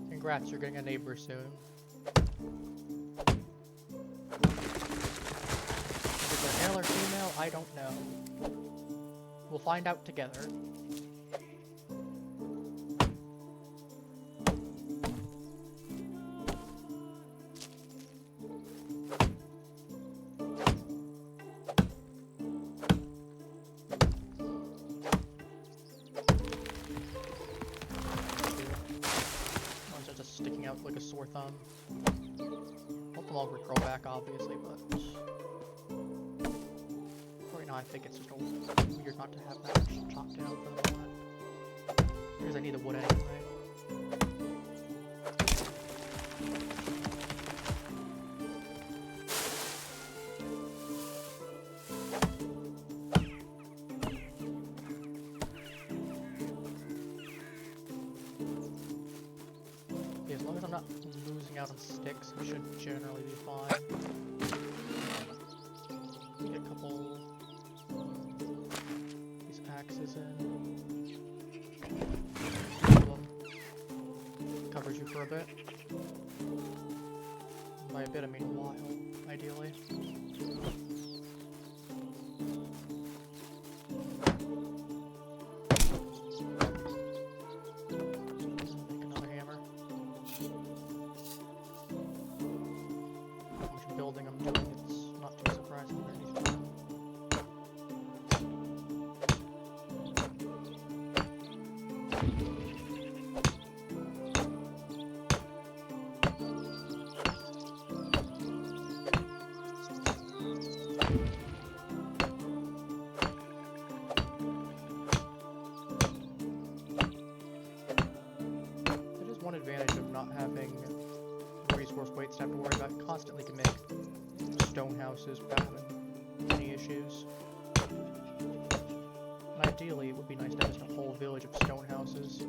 Congrats, you're getting a neighbor soon. Is it male or female? I don't know. We'll find out together. Like a sore thumb. Hope them all grow back, obviously, but right now I think it's just weird not to have that much chopped down for the moment. Because I need the wood anyway. As long as I'm not losing out on sticks, we should generally be fine. Get a couple these axes in. Covers you for a bit. By a bit, I mean a while, ideally. Advantage of not having resource weights to have to worry about. Constantly can make stone houses without having any issues. And ideally, it would be nice to have just a whole village of stone houses.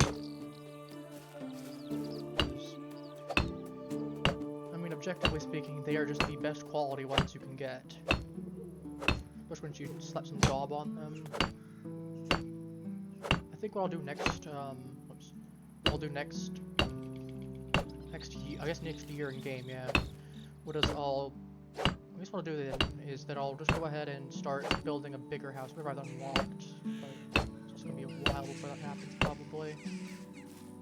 I mean, objectively speaking, they are just the best quality ones you can get. Especially once you slap some job on them. I think what I'll do next, next year in game, yeah. I guess what I'll do then is that I'll just go ahead and start building a bigger house. Maybe I've unlocked, but it's gonna be a while before that happens, probably.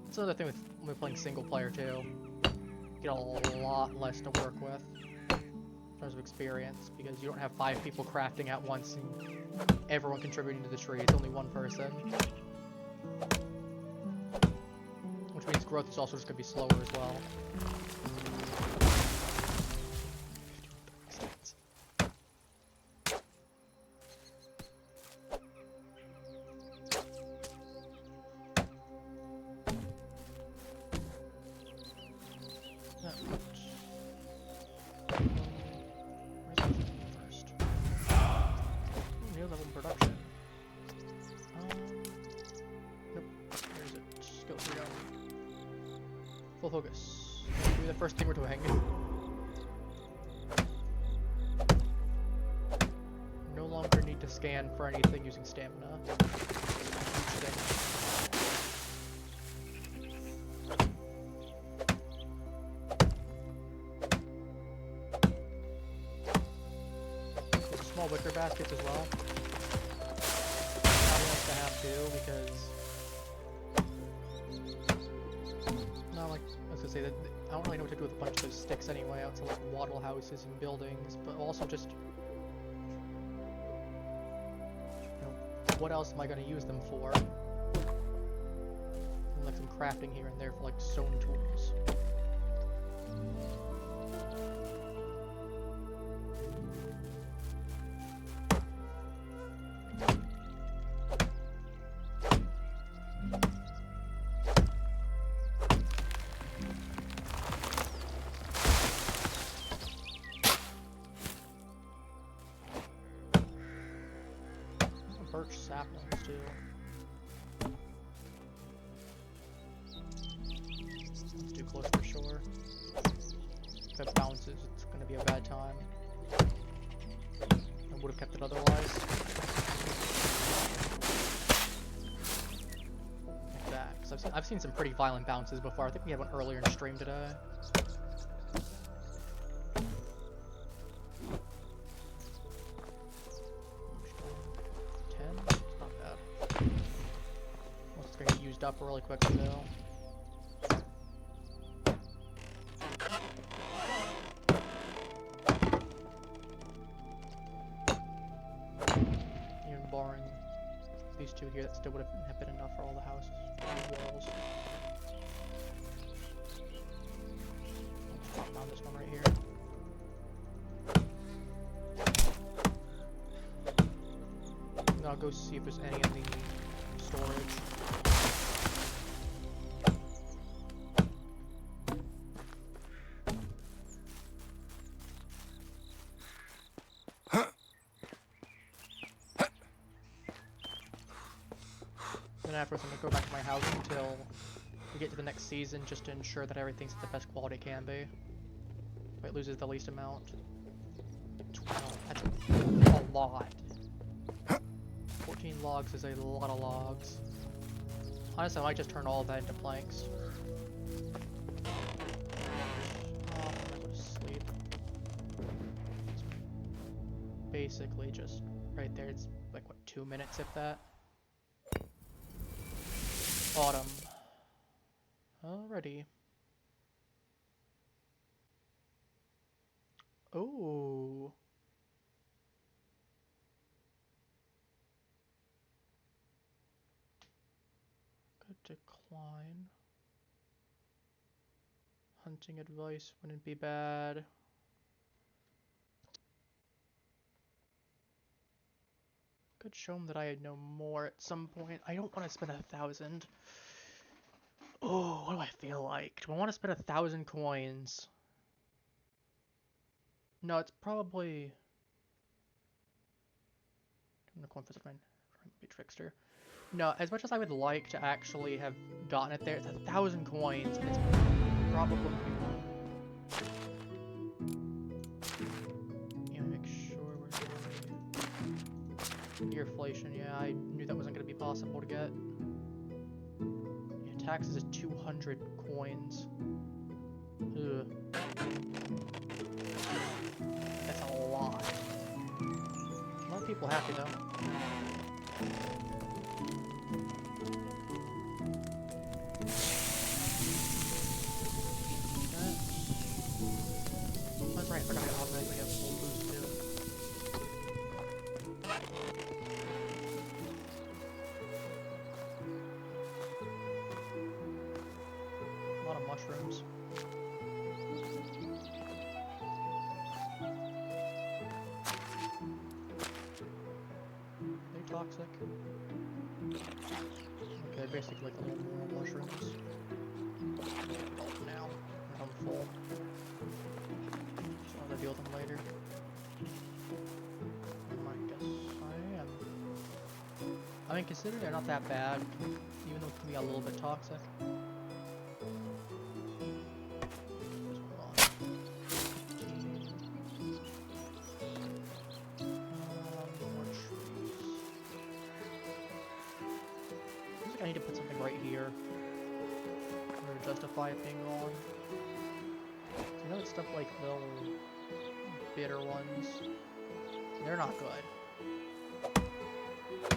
That's another thing with playing single player too. You get a lot less to work with in terms of experience, because you don't have 5 people crafting at once and everyone contributing to the tree. It's only one person. Which means growth is also just going to be slower as well. New level production. Nope. Where is it? Skill 3 down. Full focus. Maybe the first thing we're doing. No longer need to scan for anything using stamina. There's a small wicker baskets as well. Probably nice to have too, because not like I was gonna say that I don't really know what to do with a bunch of those sticks anyway, out to like wattle houses and buildings, but also just what else am I going to use them for? And like some crafting here and there for like stone tools. Birch saplings too. It's too close to the shore. If it bounces, it's gonna be a bad time. I would have kept it otherwise. Like that, because I've seen some pretty violent bounces before. I think we had one earlier in stream today. Up really quickly though. Even barring these two here, that still would have been enough for all the houses and walls. Let's drop down this one right here. And I'll go see if there's any in the storage. Afterwards, I'm gonna go back to my house until we get to the next season, just to ensure that everything's at the best quality it can be. So it loses the least amount. 12, that's a lot. 14 logs is a lot of logs. Honestly, I might just turn all of that into planks. I'm gonna go to sleep. It's basically just right there. It's like, what, 2 minutes if that? Autumn. Alrighty. Oh. Could decline. Hunting advice wouldn't be bad. Could show him that I know more at some point. I don't want to spend 1,000. Oh, what do I feel like? Do I want to spend 1,000 coins? No, it's probably... I'm gonna coin for mine. Be trickster. No, as much as I would like to actually have gotten it there, it's 1,000 coins, and it's probably... Yeah, make sure we're... Deerflation, yeah, I knew that wasn't going to be possible to get. Yeah, taxes is 200 coins. Ugh. That's a lot. A lot of people happy though. That's right, I forgot I automatically have full boost too. A lot of mushrooms. They're toxic. Okay, basically like a little more mushrooms. Now, I'm full. So I'll reveal them later. I guess I am. I mean, considering they're not that bad, even though it can be a little bit toxic. think I need to put something right here in order to justify it being gone. You know, it's stuff like the bitter ones. They're not good.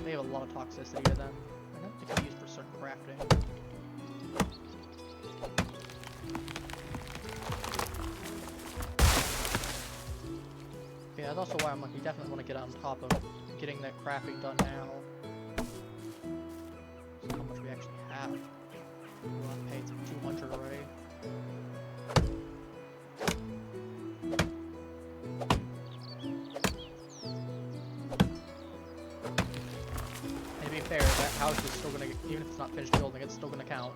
They have a lot of toxicity to them. I know they can be used for certain crafting. Yeah, that's also why I'm like, we definitely want to get on top of getting that crafting done now. So how much we actually have. We want to pay 200 already. And to be fair, that house is still gonna, even if it's not finished building, it's still gonna count.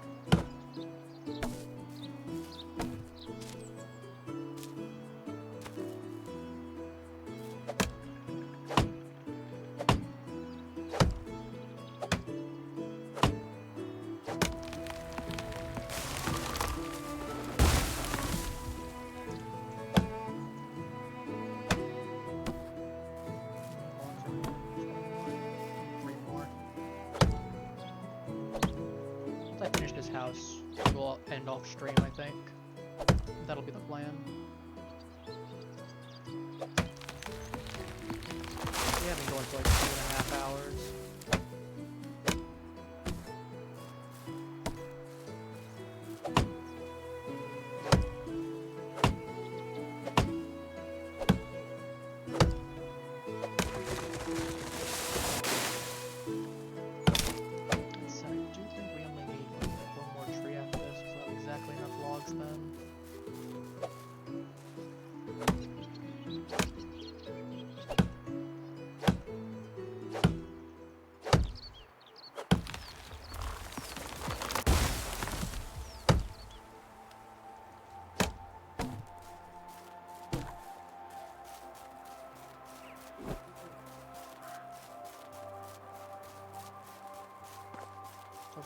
House will end off stream, I think. That'll be the plan. We have been going for like 2.5 hours.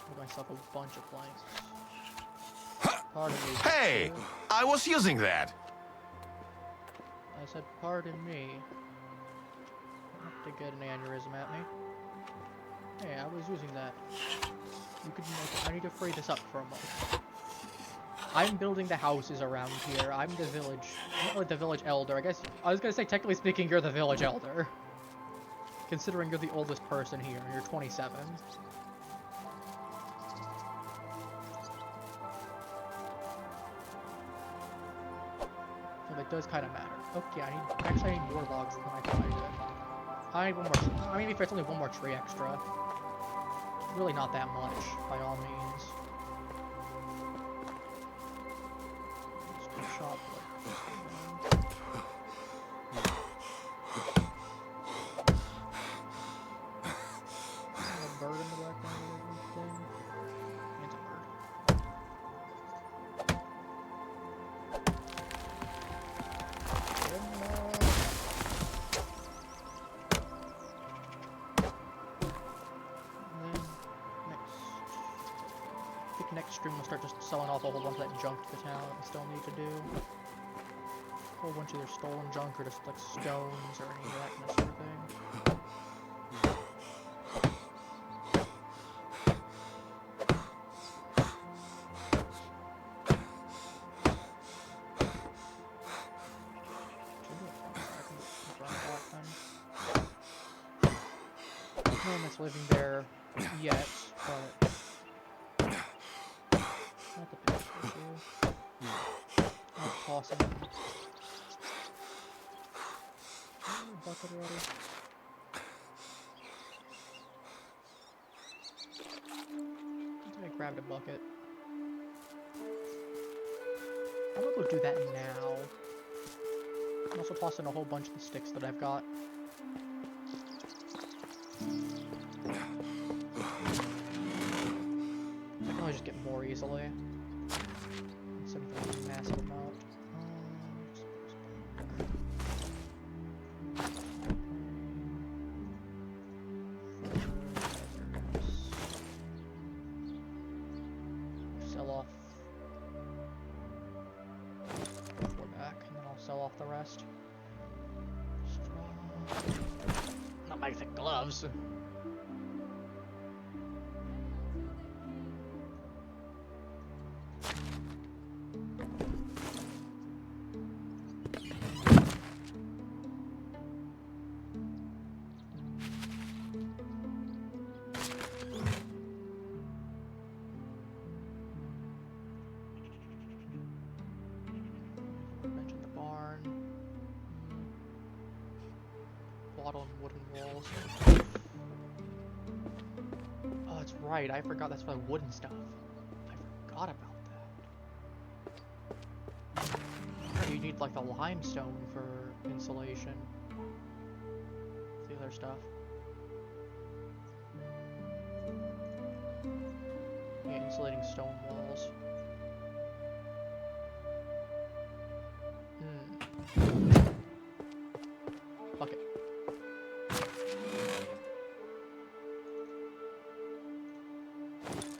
Give myself a bunch of planks. Pardon me. Hey! I was using that! I said, pardon me. Not to get an aneurysm at me. Hey, I was using that. You could make, I need to free this up for a moment. I'm building the houses around here. I'm the village. I'm not like the village elder. I guess, I was gonna say, technically speaking, you're the village elder. Considering you're the oldest person here, and you're 27. It does kind of matter. Okay, I need more logs than I thought I did. I need one more. I mean, if it's only one more tree extra, really not that much, by all means. Just go shop a bird in the background or anything. It's a bird. Next stream we'll start just selling off a whole bunch of that junk to the town that we still need to do. A whole bunch of either stolen junk or just like stones or any of that kind of sort of thing. No one that's living there yet, but not the biggest issue. Not possible. Bucket already. I think I grabbed a bucket. I'm gonna go do that now. I'm also tossing a whole bunch of the sticks that I've got. I can always just get more easily. Instead of a massive amount. Sell off 4 back, and then I'll sell off the rest. Not my thick gloves. barn. Wattle and wooden walls. Oh, that's right. I forgot that's for the wooden stuff. I forgot about that. You need like the limestone for insulation. The other stuff. Yeah, insulating stone walls. Fuck it.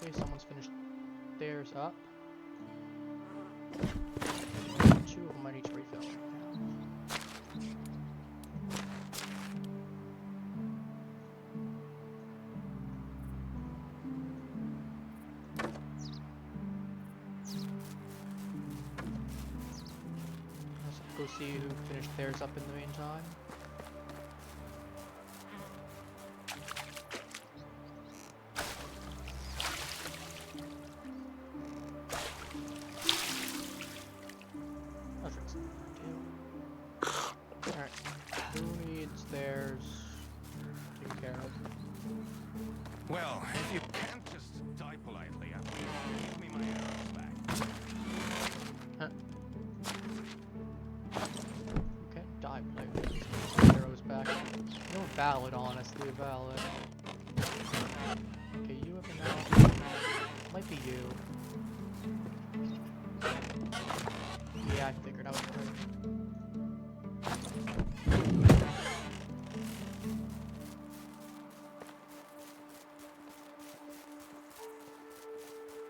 Okay, someone's finished theirs up. 2 of them I need to refill right now. Let's go see who finished theirs up in the meantime. I'll drink some too. Alright. Who needs theirs taken care of? Well, if you can't just die politely, give me my arrows back. Huh? You can't die politely. Arrows back. No, valid, honestly, valid. Okay, you have enough. Might be you. Yeah, I figured out.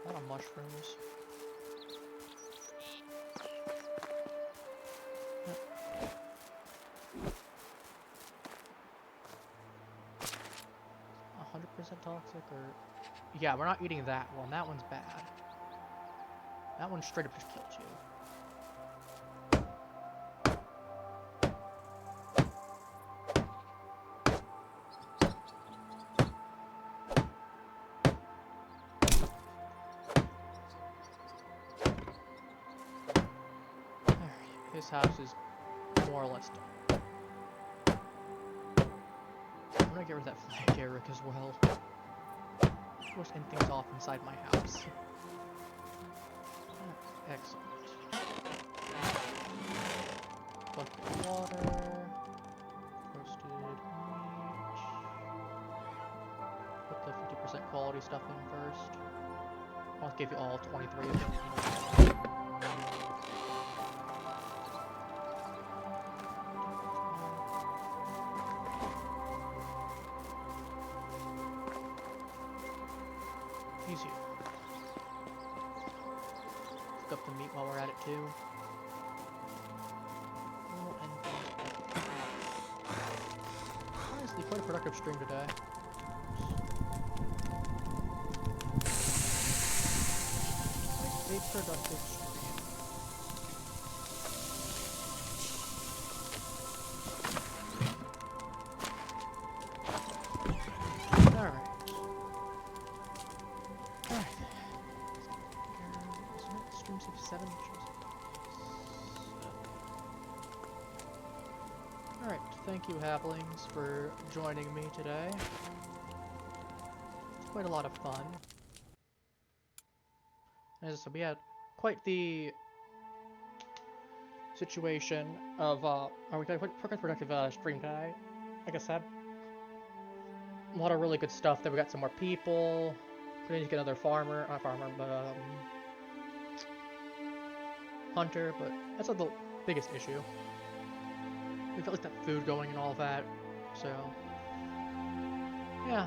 A lot of mushrooms. Yep. 100% toxic, or yeah, we're not eating that one. That one's bad. That one straight up just kills you. His house is more or less done. I'm gonna get rid of that flag Eric as well. Of course, end things off inside my house. Excellent. Bucket of water. Roasted meat. Put the 50% quality stuff in first. I'll give you all 23 of them. Easy. Cook up the meat while we're at it too. Oh, and honestly, quite a productive stream today. Quite a productive stream. Alright, thank you halflings for joining me today. It's quite a lot of fun. As I said, we had quite the situation of, we had quite productive stream today. Like I said, a lot of really good stuff. Then we got some more people. We need to get another farmer, not farmer, but hunter, but that's not the biggest issue. We've got like that food going and all that, so yeah.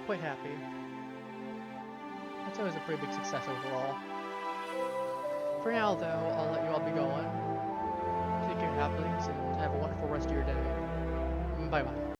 Quite happy. That's always a pretty big success overall. For now though, I'll let you all be going. Take care, halflings, and have a wonderful rest of your day. Bye bye.